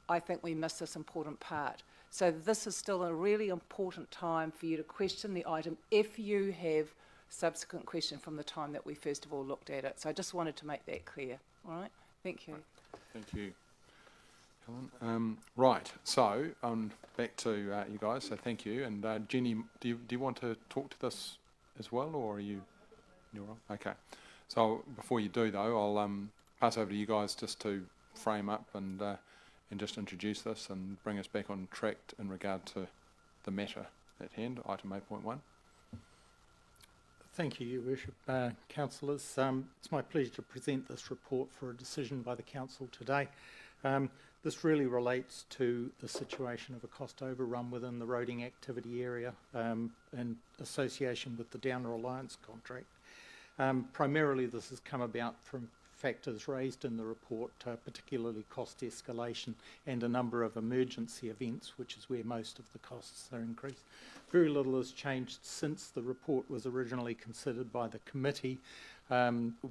I think we missed this important part. So this is still a really important time for you to question the item if you have subsequent question from the time that we first of all looked at it. So I just wanted to make that clear. All right? Thank you. Thank you, Helen. Right, so back to you guys, so thank you. And Jenny, do you want to talk to this as well, or are you... You're on? Okay. So before you do, though, I'll pass over to you guys just to frame up and just introduce this and bring us back on track in regard to the matter at hand, item 8.1. Thank you, Your Worship. Councillors, it's my pleasure to present this report for a decision by the Council today. This really relates to the situation of a cost overrun within the roading activity area in association with the Downer Alliance contract. Primarily this has come about from factors raised in the report, particularly cost escalation and a number of emergency events, which is where most of the costs are increased. Very little has changed since the report was originally considered by the committee.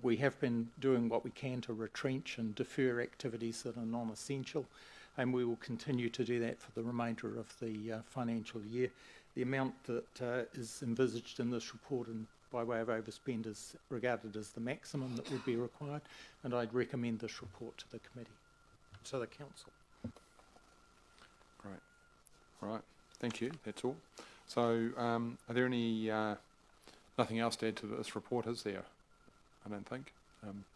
We have been doing what we can to retrench and defer activities that are non-essential, and we will continue to do that for the remainder of the financial year. The amount that is envisaged in this report and by way of overspend is regarded as the maximum that would be required, and I'd recommend this report to the committee, to the council. Great. All right. Thank you. That's all. So, are there any nothing else to add to this report? Is there? I don't think.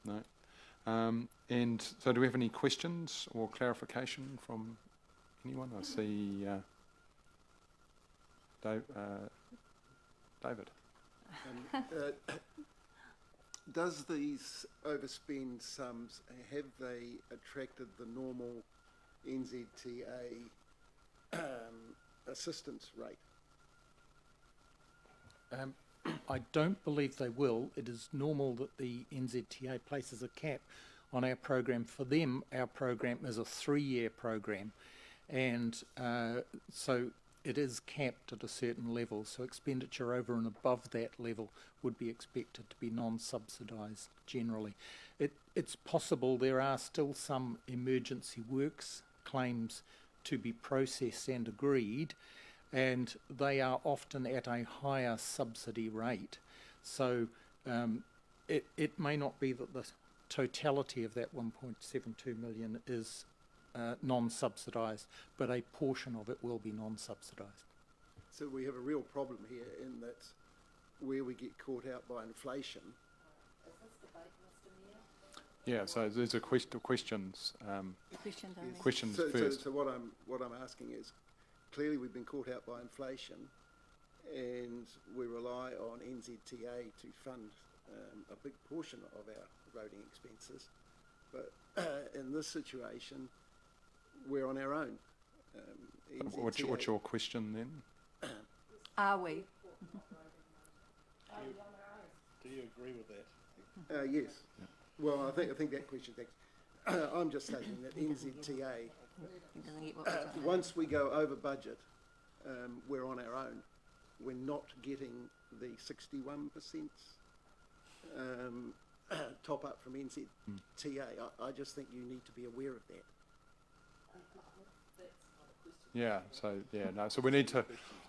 No. And so, do we have any questions or clarification from anyone? I see David. Does these overspend sums, have they attracted the normal NZTA assistance rate? I don't believe they will. It is normal that the NZTA places a cap on our program. For them, our program is a 3-year program, and so it is capped at a certain level, so expenditure over and above that level would be expected to be non-subsidised generally. It's possible there are still some emergency works claims to be processed and agreed, and they are often at a higher subsidy rate. So it may not be that the totality of that 1.72 million is non-subsidised, but a portion of it will be non-subsidised. So we have a real problem here in that where we get caught out by inflation. Is this debate, Mr Mayor? Yeah. So there's a questions. Questions only. Questions So first. what I'm asking is, clearly we've been caught out by inflation, and we rely on NZTA to fund a big portion of our roading expenses. But in this situation, we're on our own. What's your question then? Are we? Do you agree with that? Yes. Yeah. Well, I think that question. I'm just stating that NZTA, once we go over budget, we're on our own. We're not getting the 61% top up from NZTA. I just think you need to be aware of that. Yeah, so, no, so we need to,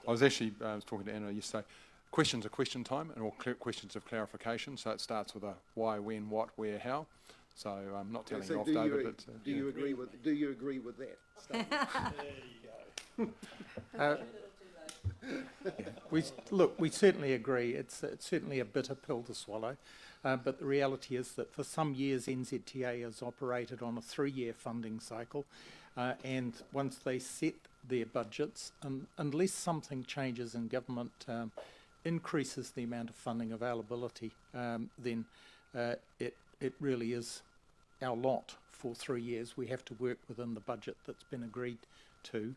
I was talking to Anna yesterday, questions are question time and all questions of clarification, so it starts with a why, when, what, where, how. So I'm not telling So you off, do David, you, but... do you agree with that statement? We certainly agree. It's certainly a bitter pill to swallow, but the reality is that for some years NZTA has operated on a 3-year funding cycle, and once they set their budgets, unless something changes in government, increases the amount of funding availability, then it really is our lot for 3 years. We have to work within the budget that's been agreed to,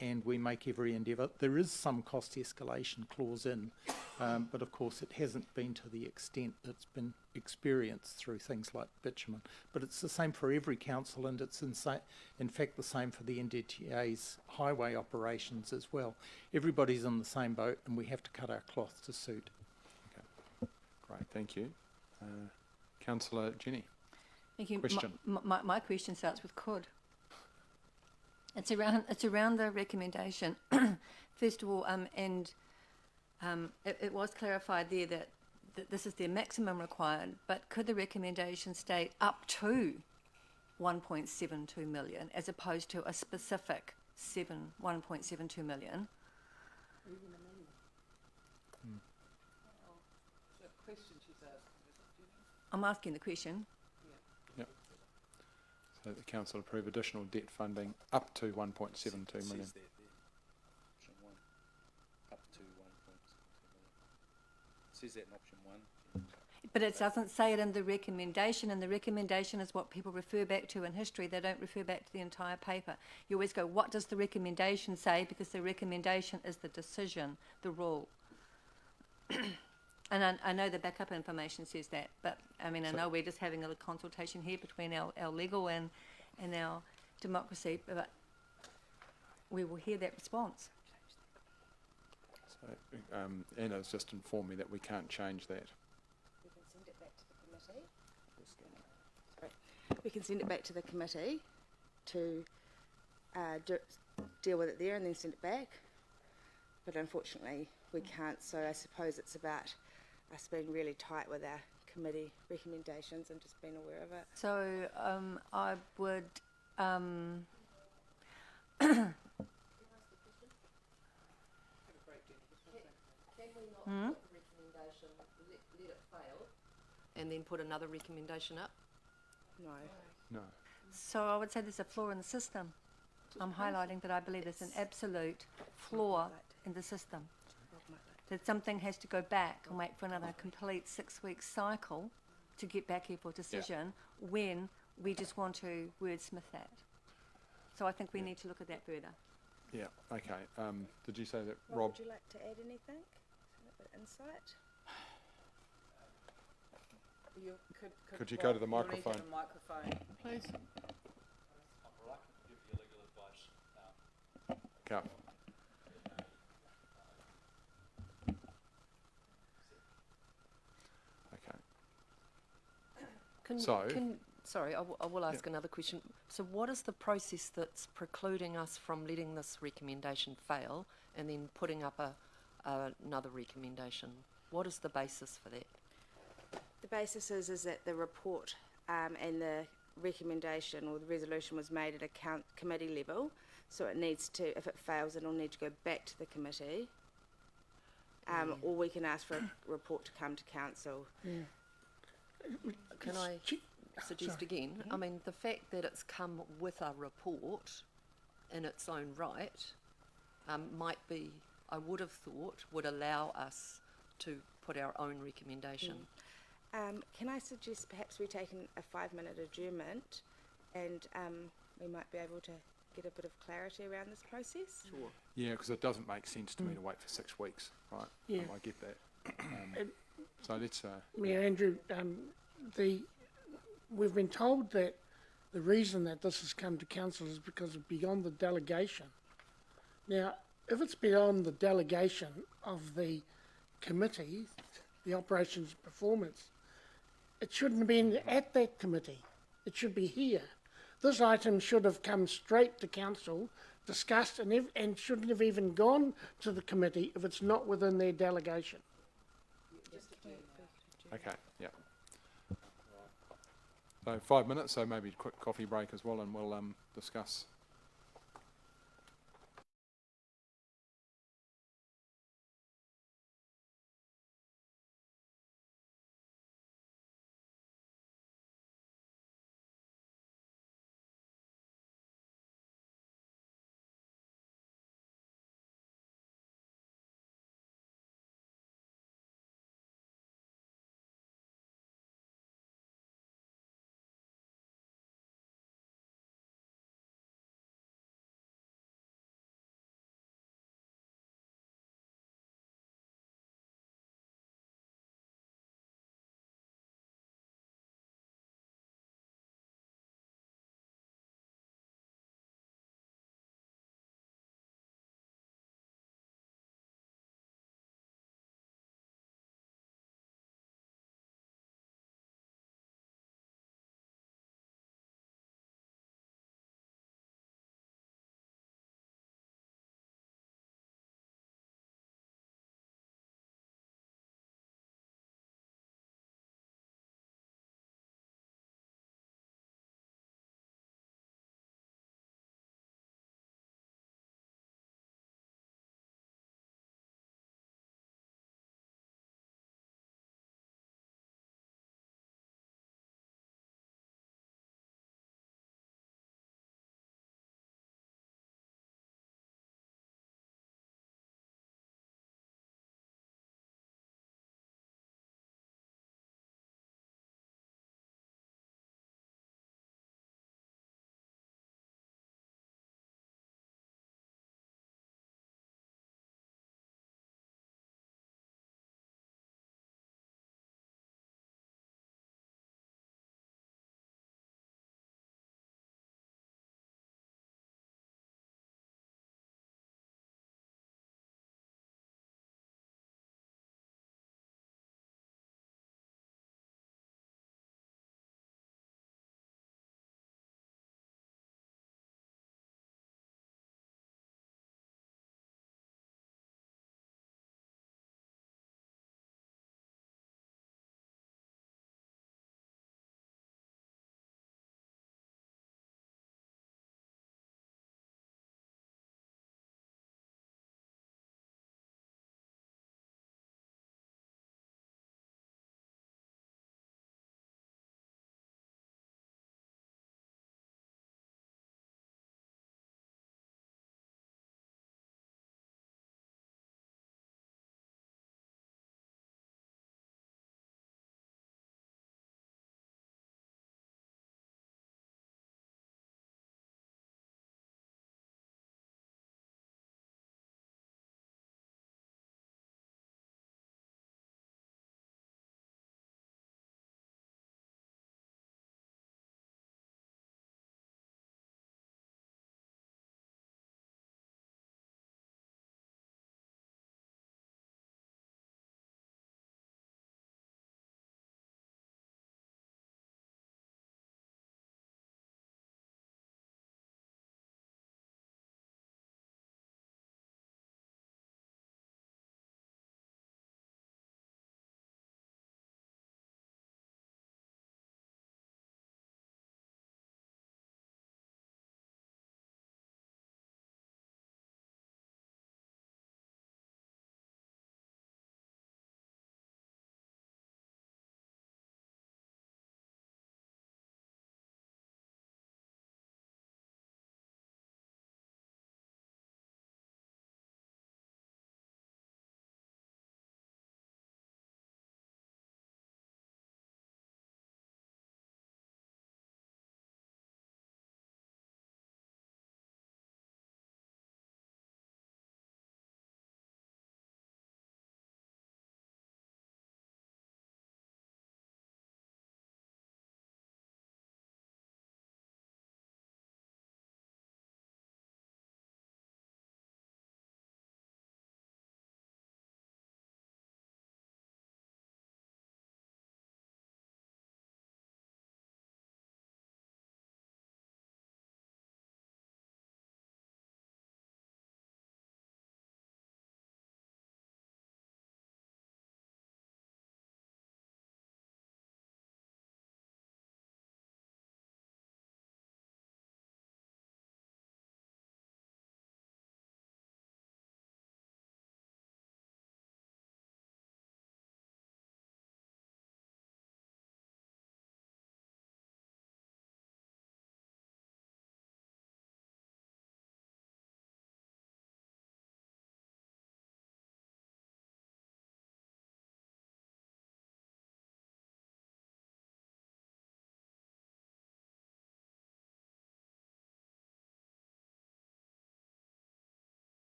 and we make every endeavour. There is some cost escalation clause in, but of course it hasn't been to the extent that's been experienced through things like bitumen. But it's the same for every council, and it's in fact the same for the NZTA's highway operations as well. Everybody's in the same boat, and we have to cut our cloth to suit. Okay. Great, thank you. Councillor Jenny. Thank you. Question. My question starts with could. It's around the recommendation. First of all, it was clarified there that this is their maximum required, but could the recommendation state up to 1.72 million as opposed to a specific 1.72 million? I'm asking the question. Yep. So the council approve additional debt funding up to 1.72 million. Says that there. Option 1, up to 1.72 million. Says that in option 1. But it doesn't say it in the recommendation, and the recommendation is what people refer back to in history. They don't refer back to the entire paper. You always go, what does the recommendation say? Because the recommendation is the decision, the rule. And I know the backup information says that, but I mean, I know we're just having a little consultation here between our legal and our democracy, but we will hear that response. So Anna's just informed me that we can't change that. We can send it back to the committee. Sorry. We can send it back to the committee to deal with it there and then send it back. But unfortunately, we can't. So I suppose it's about us being really tight with our committee recommendations and just being aware of it. So I would. Can we not put the recommendation, let it fail, and then put another recommendation up? No. No. So I would say there's a flaw in the system. I'm highlighting that I believe there's an absolute flaw in the system. That something has to go back and wait for another complete 6-week cycle to get back here for decision when we just want to wordsmith that. So I think we need to look at that further. Yeah, okay. Did you say that, Rob? Rob? Would you like to add anything? A bit of insight? Could you go to the you'll microphone? need a microphone, please. I'm reluctant to give you legal advice. Go. Okay. Sorry, I will ask another question. So what is the process that's precluding us from letting this recommendation fail and then putting up another recommendation? What is the basis for that? The basis is that the report and the recommendation or the resolution was made at a committee level, so it needs to, if it fails, it'll need to go back to the committee, or we can ask for a report to come to council. Can I suggest again? I mean, the fact that it's come with a report in its own right might be, I would have thought, would allow us to put our own recommendation. Can I suggest perhaps we take a 5-minute adjournment and we might be able to get a bit of clarity around this process? Sure. Yeah, because it doesn't make sense to me to wait for 6 weeks, right? Yeah. I get that. So let's... Yeah, Andrew, we've been told that the reason that this has come to council is because of beyond the delegation. Now, if it's beyond the delegation of the committee, the operations and performance, it shouldn't have been at that committee. It should be here. This item should have come straight to council, discussed, and shouldn't have even gone to the committee if it's not within their delegation. Okay, yeah. So 5 minutes, so maybe a quick coffee break as well, and we'll discuss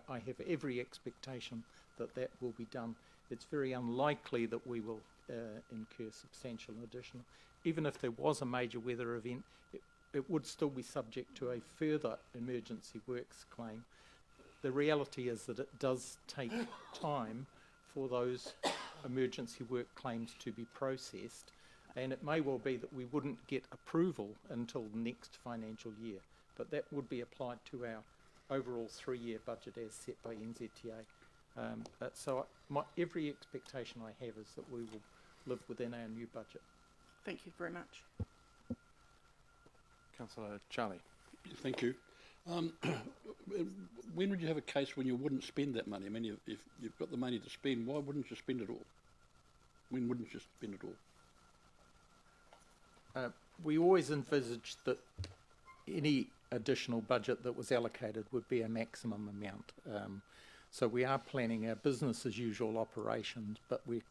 I have every expectation that that will be done. It's very unlikely that we will incur substantial additional. Even if there was a major weather event, it would still be subject to a further emergency works claim. The reality is that it does take time for those emergency work claims to be processed, and it may well be that we wouldn't get approval until the next financial year, but that would be applied to our overall 3-year budget as set by NZTA. So every expectation I have is that we will live within our new budget. Thank you very much. Councillor Charlie. Thank you. When would you have a case when you wouldn't spend that money? I mean, if you've got the money to spend, why wouldn't you spend it all? When wouldn't you spend it all? We always envisaged that any additional budget that was allocated would be a maximum amount. So we are planning our business as usual operations, but we're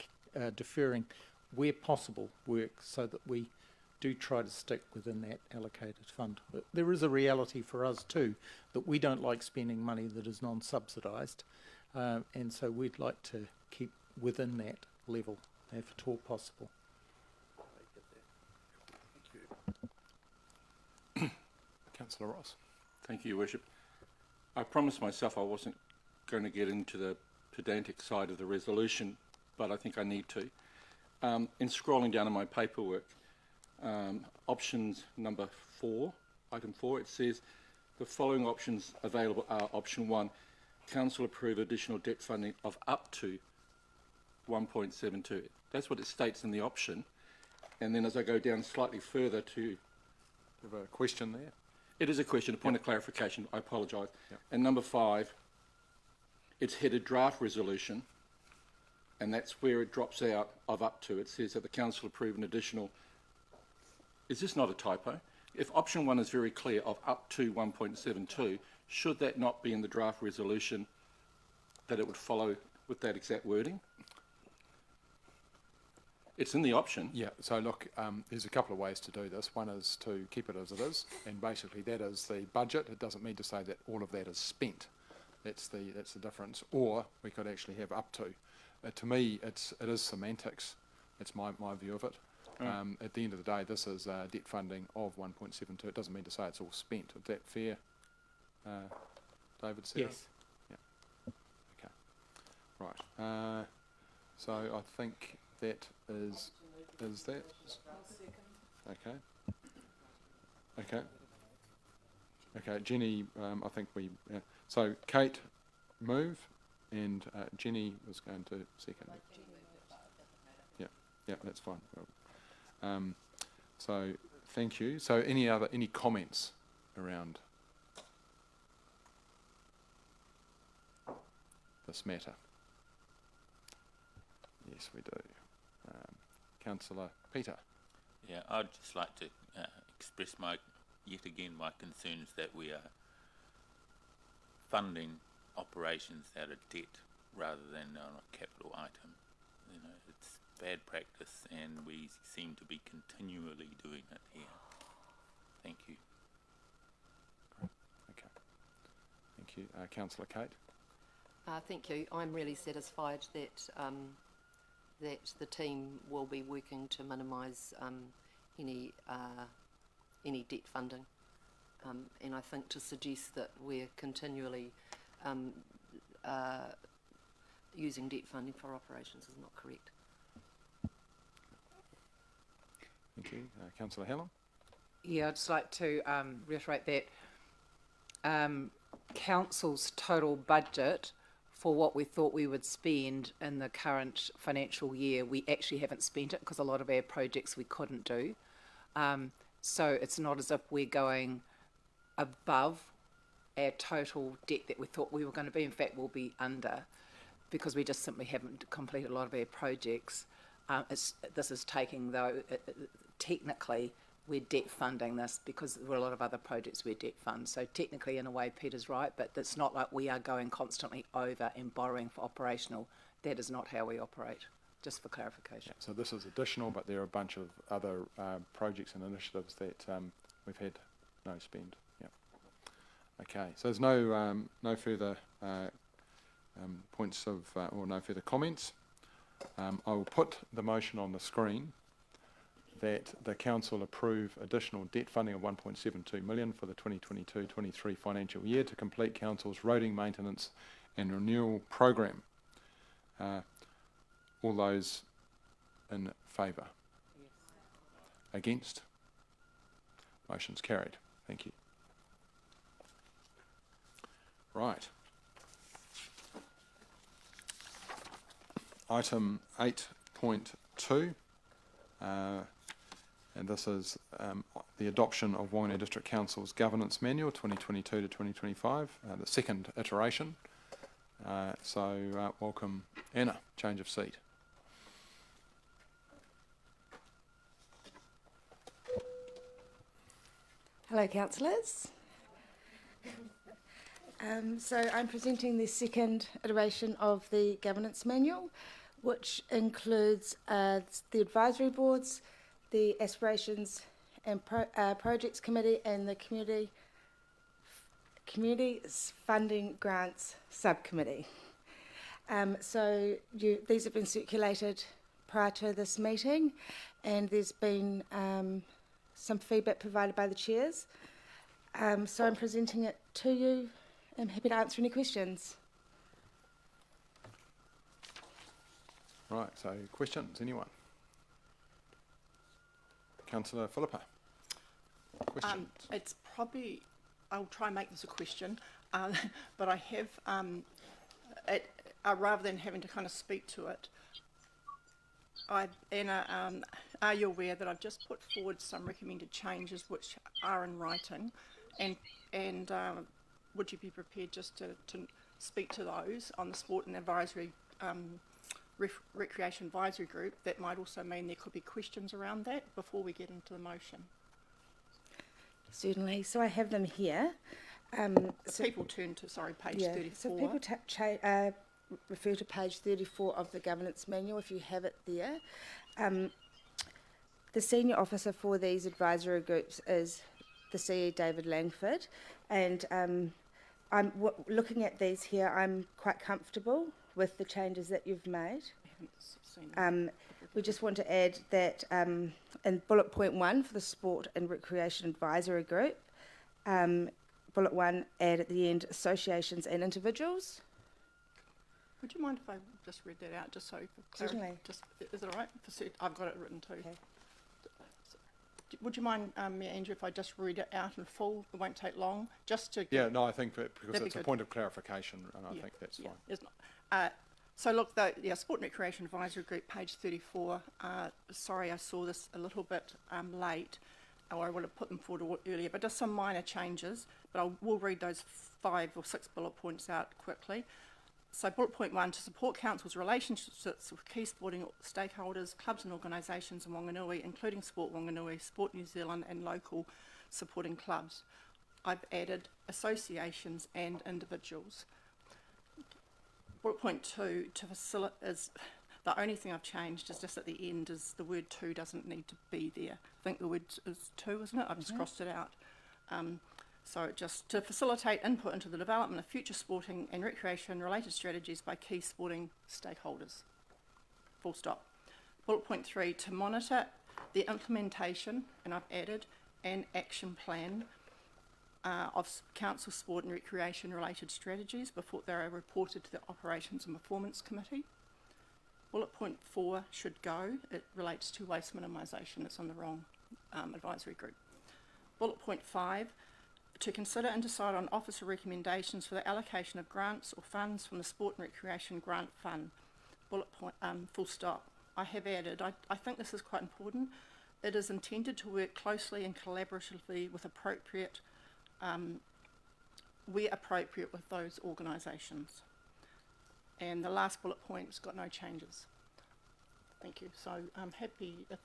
deferring where possible work so that we do try to stick within that allocated fund. But there is a reality for us too that we don't like spending money that is non-subsidised, and so we'd like to keep within that level if at all possible. Councillor Ross. Thank you, Your Worship. I promised myself I wasn't going to get into the pedantic side of the resolution, but I think I need to. In scrolling down in my paperwork, options number 4, item 4, it says the following options available are option 1, council approve additional debt funding of up to 1.72. That's what it states in the option. And then as I go down slightly further to... You have a question there? It is a question, a point of clarification. I apologise. Yep. And number 5, it's headed draft resolution, and that's where it drops out of up to. It says that the council approve an additional... Is this not a typo? If option 1 is very clear of up to 1.72, should that not be in the draft resolution that it would follow with that exact wording? It's in the option. Yeah, so look, there's a couple of ways to do this. One is to keep it as it is, and basically that is the budget. It doesn't mean to say that all of that is spent. That's the difference. Or we could actually have up to. To me, it is semantics. That's my view of it. At the end of the day, this is debt funding of 1.72. It doesn't mean to say it's all spent. Is that fair, David? Sarah? Yes. Yeah. Okay. Right. So I think that is that. Okay. Okay. Okay. Jenny, I think we. So Kate, move, and Jenny was going to second. Yeah. Yeah. That's fine. So thank you. So any comments around this matter? Yes, we do. Councillor Peter. Yeah, I'd just like to express yet again my concerns that we are funding operations out of debt rather than on a capital item. You know, it's bad practice, and we seem to be continually doing it here. Thank you. Okay. Thank you. Councillor Kate. Thank you. I'm really satisfied that that the team will be working to minimise any debt funding, and I think to suggest that we're continually using debt funding for operations is not correct. Thank you. Councillor Helen. Yeah, I'd just like to reiterate that council's total budget for what we thought we would spend in the current financial year, we actually haven't spent it because a lot of our projects we couldn't do. So it's not as if we're going above our total debt that we thought we were going to be. In fact, we'll be under because we just simply haven't completed a lot of our projects. This is taking, though, technically we're debt funding this because there were a lot of other projects we're debt fund. So technically, in a way, Peter's right, but it's not like we are going constantly over and borrowing for operational. That is not how we operate, just for clarification. So this is additional, but there are a bunch of other projects and initiatives that we've had no spend. Okay, so there's no further points of, or no further comments. I will put the motion on the screen that the council approve additional debt funding of 1.72 million for the 2022-23 financial year to complete council's roading maintenance and renewal program. All those in favour? Yes. Against? Motion's carried. Thank you. Right. Item 8.2, and this is the adoption of Whanganui District Council's Governance Manual 2022 to 2025, the second iteration. So welcome, Anna, change of seat. Hello, councillors. So I'm presenting the second iteration of the governance manual, which includes the advisory boards, the aspirations and projects committee, and the community funding grants subcommittee. So these have been circulated prior to this meeting, and there's been some feedback provided by the chairs. So I'm presenting it to you. I'm happy to answer any questions. Right, so questions, anyone? Councillor Philippa, questions? It's probably, I'll try and make this a question, but I have, rather than having to kind of speak to it, Anna, are you aware that I've just put forward some recommended changes which are in writing, and would you be prepared just to speak to those on the Sport and Advisory Recreation Advisory Group? That might also mean there could be questions around that before we get into the motion. Certainly. So I have them here. So people turn to, page 34. So people refer to page 34 of the governance manual if you have it there. The senior officer for these advisory groups is the CE David Langford, and looking at these here, I'm quite comfortable with the changes that you've made. We just want to add that in bullet point 1 for the Sport and Recreation Advisory Group, bullet 1, add at the end associations and individuals. Would you mind if I just read that out, just so for clarity? Certainly. Is it all right? I've got it written too. Okay. Would you mind, Andrew, if I just read it out in full? It won't take long. Just to Yeah, no, I think because it's a point of clarification, and I think that's fine. It's not. So look, Sport and Recreation Advisory Group, page 34. Sorry, I saw this a little bit late, or I would have put them forward earlier, but just some minor changes. But I will read those 5 or 6 bullet points out quickly. So bullet point 1, to support council's relationships with key sporting stakeholders, clubs and organisations in Whanganui, including Sport Whanganui, Sport New Zealand and local supporting clubs. I've added associations and individuals. Bullet point 2, to facilitate, is the only thing I've changed is just at the end is the word to doesn't need to be there. I think the word is to, isn't it? I've just crossed it out. So just to facilitate input into the development of future sporting and recreation related strategies by key sporting stakeholders. Full stop. Bullet point 3, to monitor the implementation, and I've added an action plan of council sport and recreation related strategies before they are reported to the Operations and Performance Committee. Bullet point 4 should go. It relates to waste minimisation. It's on the wrong advisory group. Bullet point 5, to consider and decide on officer recommendations for the allocation of grants or funds from the Sport and Recreation Grant Fund. Bullet point, full stop. I have added, I think this is quite important, it is intended to work closely and collaboratively with appropriate, where appropriate with those organisations. And the last bullet point's got no changes. Thank you. So I'm happy if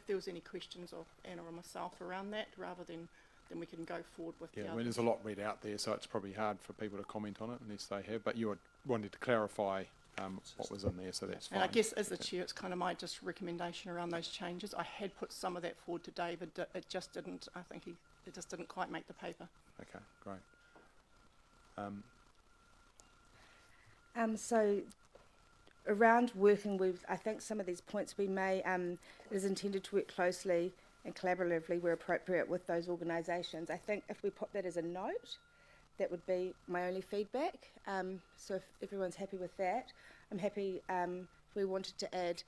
there was any questions of Anna or myself around that, rather than we can go forward with the others. I mean, there's a lot read out there, so it's probably hard for people to comment on it unless they have, but you wanted to clarify what was in there, so that's fine. And I guess as the chair, it's kind of my just recommendation around those changes. I had put some of that forward to David, it just didn't, I think it just didn't quite make the paper. Okay, great. So around working with, I think some of these points we may, it is intended to work closely and collaboratively where appropriate with those organisations. I think if we put that as a note, that would be my only feedback. So if everyone's happy with that, I'm happy if we wanted to add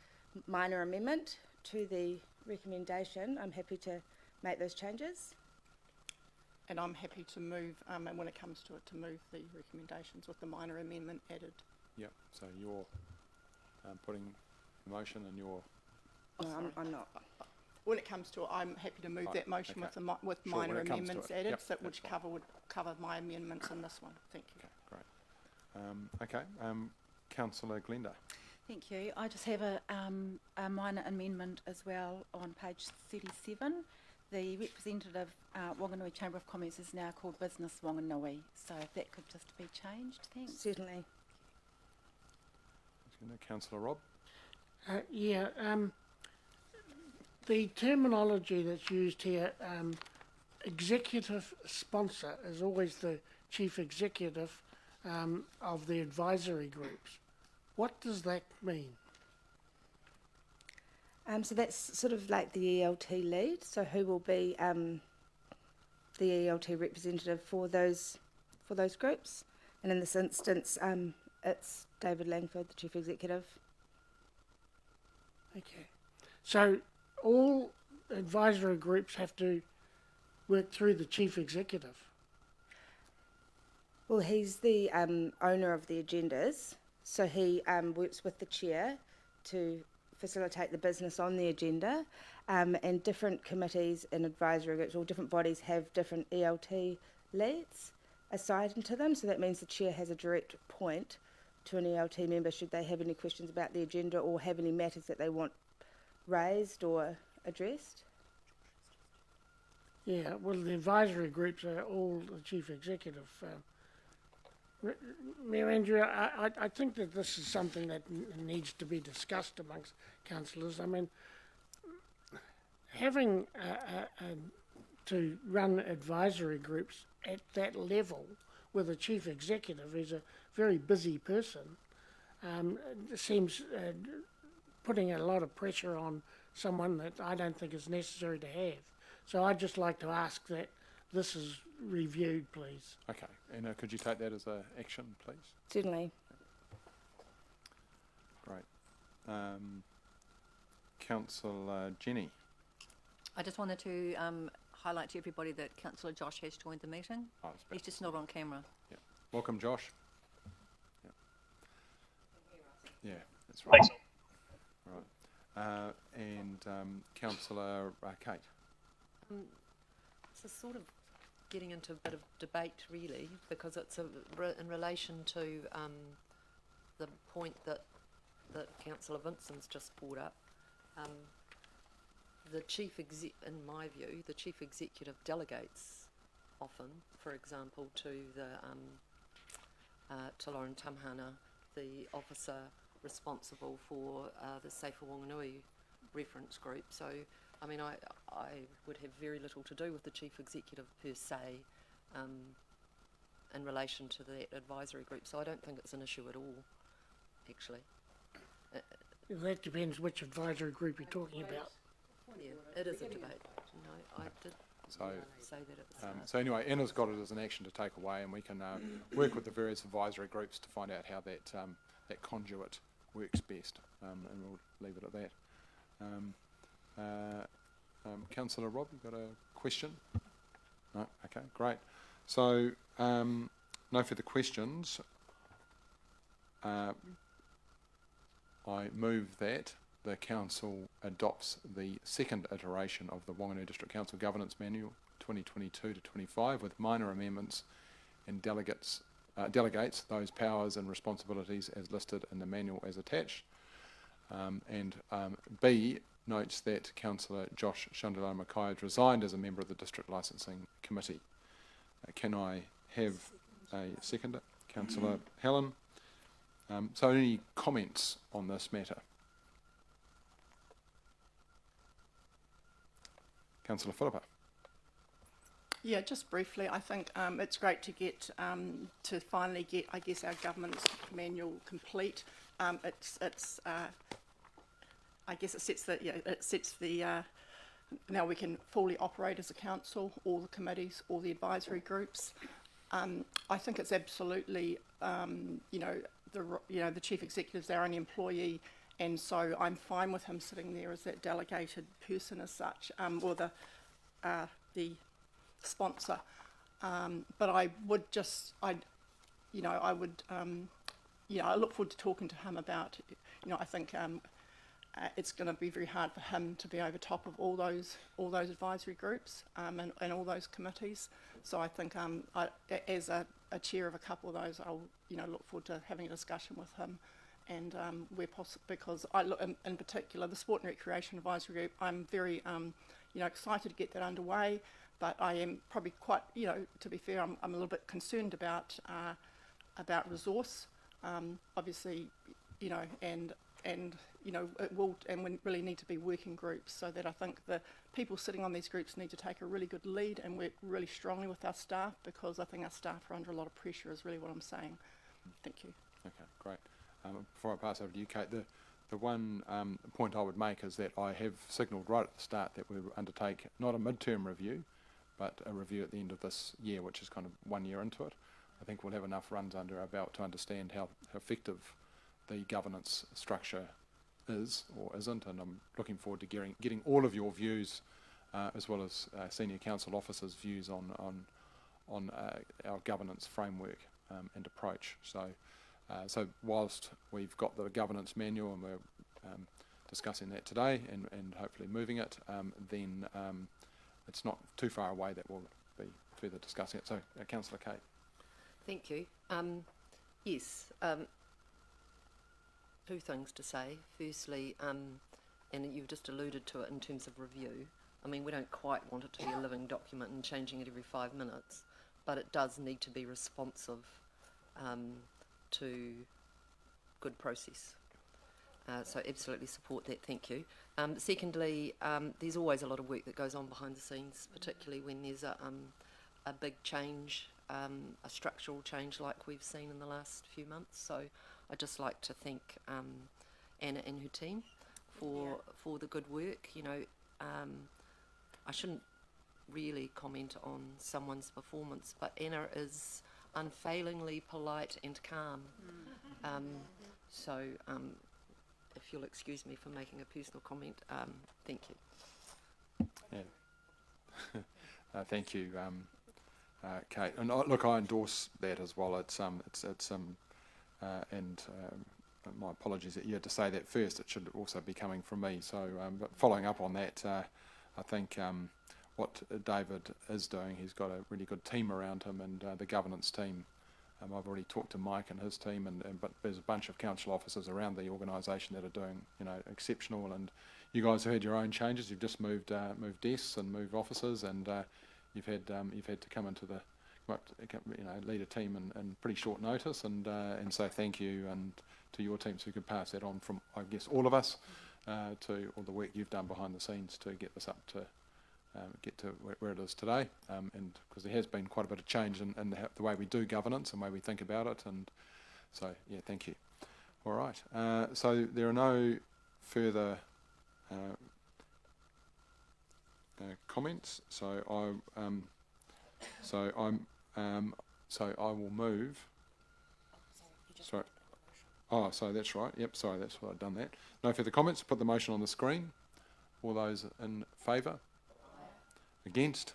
minor amendment to the recommendation, I'm happy to make those changes. And I'm happy to move, and when it comes to it, to move the recommendations with the minor amendment added. Yep, so you're putting the motion and you're... No, I'm not. When it comes to it, I'm happy to move Right, that motion okay. with Sure, when minor it comes to amendments it. added, Yep, so that's which fine. would cover my amendments in this one. Thank you. Okay, great. Councillor Glenda. Thank you. I just have a minor amendment as well on page 37. The representative Whanganui Chamber of Commerce is now called Business Whanganui, so if that could just be changed, thanks. Certainly. Councillor Rob. The terminology that's used here, executive sponsor is always the chief executive of the advisory groups. What does that mean? So that's sort of like the ELT lead, so who will be the ELT representative for those groups. And in this instance, it's David Langford, the chief executive. Okay. So all advisory groups have to work through the chief executive. Well, he's the owner of the agendas, so he works with the chair to facilitate the business on the agenda, and different committees and advisory groups or different bodies have different ELT leads assigned to them, so that means the chair has a direct point to an ELT member should they have any questions about the agenda or have any matters that they want raised or addressed. Yeah, well, the advisory groups are all the chief executive. Mayor Andrew, I think that this is something that needs to be discussed amongst councillors. I mean, having to run advisory groups at that level with a chief executive is a very busy person. It seems putting a lot of pressure on someone that I don't think is necessary to have. So I'd just like to ask that this is reviewed, please. Okay, and could you take that as an action, please? Certainly. Great. Councillor Jenny. I just wanted to highlight to everybody that Councillor Josh has joined the meeting. Oh, He's just not on camera. yeah. Welcome, Josh. Yeah, that's right. Thanks. Right. Councillor Kate. It's a sort of getting into a bit of debate, really, because it's in relation to the point that Councillor Vincent's just brought up. The in my view, the chief executive delegates often, for example, to to Lauren Tamhana, the officer responsible for the Safer Whanganui reference group. So, I mean, I would have very little to do with the chief executive per se in relation to that advisory group. So I don't think it's an issue at all, actually. That depends which advisory group you're talking about. Yeah, it is a debate. No, I did say that at the start. So anyway, Anna's got it as an action to take away, and we can work with the various advisory groups to find out how that conduit works best, and we'll leave it at that. Councillor Rob, you've got a question? No? Okay, great. So, no further questions. I move that the Council adopts the second iteration of the Whanganui District Council Governance Manual 2022-25 with minor amendments and delegates those powers and responsibilities as listed in the manual as attached. B notes that Councillor Josh Shandalo Mackay has resigned as a member of the District Licensing Committee. Can I have a seconder? Councillor Helen. So any comments on this matter? Councillor Philippa. Yeah, just briefly, I think it's great to get to finally get, I guess, our governance manual complete. I guess it sets the now we can fully operate as a council, all the committees, all the advisory groups. I think it's absolutely, the chief executive's our only employee, and so I'm fine with him sitting there as that delegated person as such, or the sponsor. But I would I look forward to talking to him about, I think it's going to be very hard for him to be over top of all those advisory groups and all those committees. So I think as a chair of a couple of those, I'll look forward to having a discussion with him, and where possible, because I look in particular the Sport and Recreation Advisory Group. I'm very excited to get that underway, but I am probably quite, to be fair, I'm a little bit concerned about resource, obviously, and we really need to be working groups, so that I think the people sitting on these groups need to take a really good lead and work really strongly with our staff, because I think our staff are under a lot of pressure, is really what I'm saying. Thank you. Okay, great. Before I pass over to you, Kate, the one point I would make is that I have signalled right at the start that we will undertake not a mid-term review, but a review at the end of this year, which is kind of 1 year into it. I think we'll have enough runs under our belt to understand how effective the governance structure is or isn't, and I'm looking forward to getting all of your views, as well as senior council officers' views on our governance framework and approach. So whilst we've got the governance manual and we're discussing that today and hopefully moving it, then it's not too far away that we'll be further discussing it. So, Councillor Kate. Thank you. Yes, two things to say. Firstly, and you've just alluded to it in terms of review. I mean, we don't quite want it to be a living document and changing it every 5 minutes, but it does need to be responsive to good process. So absolutely support that, thank you. Secondly, there's always a lot of work that goes on behind the scenes, particularly when there's a big change, a structural change like we've seen in the last few months. So I'd just like to thank Anna and her team for the good work. I shouldn't really comment on someone's performance, but Anna is unfailingly polite and calm. So if you'll excuse me for making a personal comment, thank you. Yeah. Thank you, Kate. And look, I endorse that as well. And my apologies that you had to say that first. It should also be coming from me. So, but following up on that, I think what David is doing, he's got a really good team around him, and the governance team. I've already talked to Mike and his team, but there's a bunch of council officers around the organisation that are doing, exceptional. And you guys have had your own changes. You've just moved desks and moved offices, and you've had to come into lead a team in pretty short notice. And so thank you and to your team, so you could pass that on from, I guess, all of us to all the work you've done behind the scenes to get this up to. Get to where it is today, and because there has been quite a bit of change in the way we do governance and the way we think about it, and so yeah, thank you. All right, so there are no further comments. So I will move. Sorry. Oh, so that's right. Yep. Sorry, that's what I've done. That. No further comments. Put the motion on the screen. All those in favour? Against?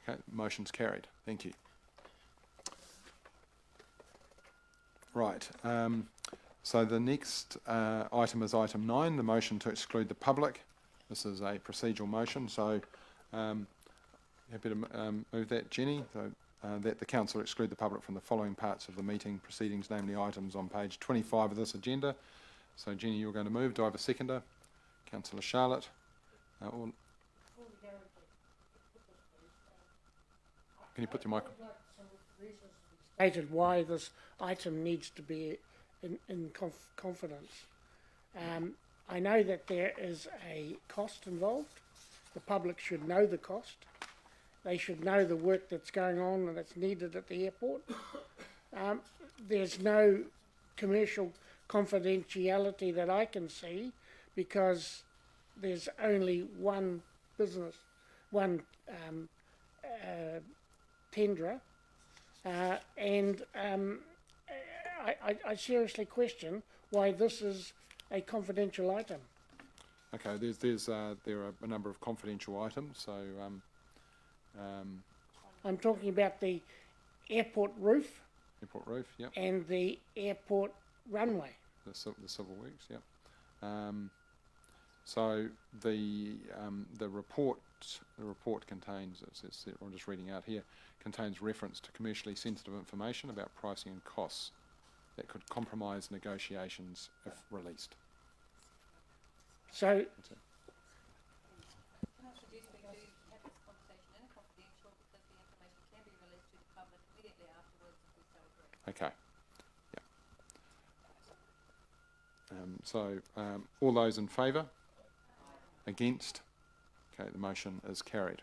Okay, motion's carried. Thank you. Right, so the next item is item 9, the motion to exclude the public. This is a procedural motion, so happy to move that, Jenny, so, that the council exclude the public from the following parts of the meeting proceedings, namely items on page 25 of this agenda. So Jenny, you're going to move. Do I have a seconder? Councillor Charlotte. Can you put your mic on? Stated why this item needs to be in confidence. I know that there is a cost involved. The public should know the cost, they should know the work that's going on and that's needed at the airport. There's no commercial confidentiality that I can see, because there's only one business, one tenderer, and I seriously question why this is a confidential item. Okay, there are a number of confidential items, so I'm talking about the airport roof airport roof, yep, and the airport runway. the civil works, yep. So the report contains, I'm just reading out here, contains reference to commercially sensitive information about pricing and costs that could compromise negotiations if released. So, Can I suggest we do have this conversation in confidential, because the information can be released to the public immediately afterwards if we so agree. Okay. Yeah. All those in favour? Against? Okay, the motion is carried.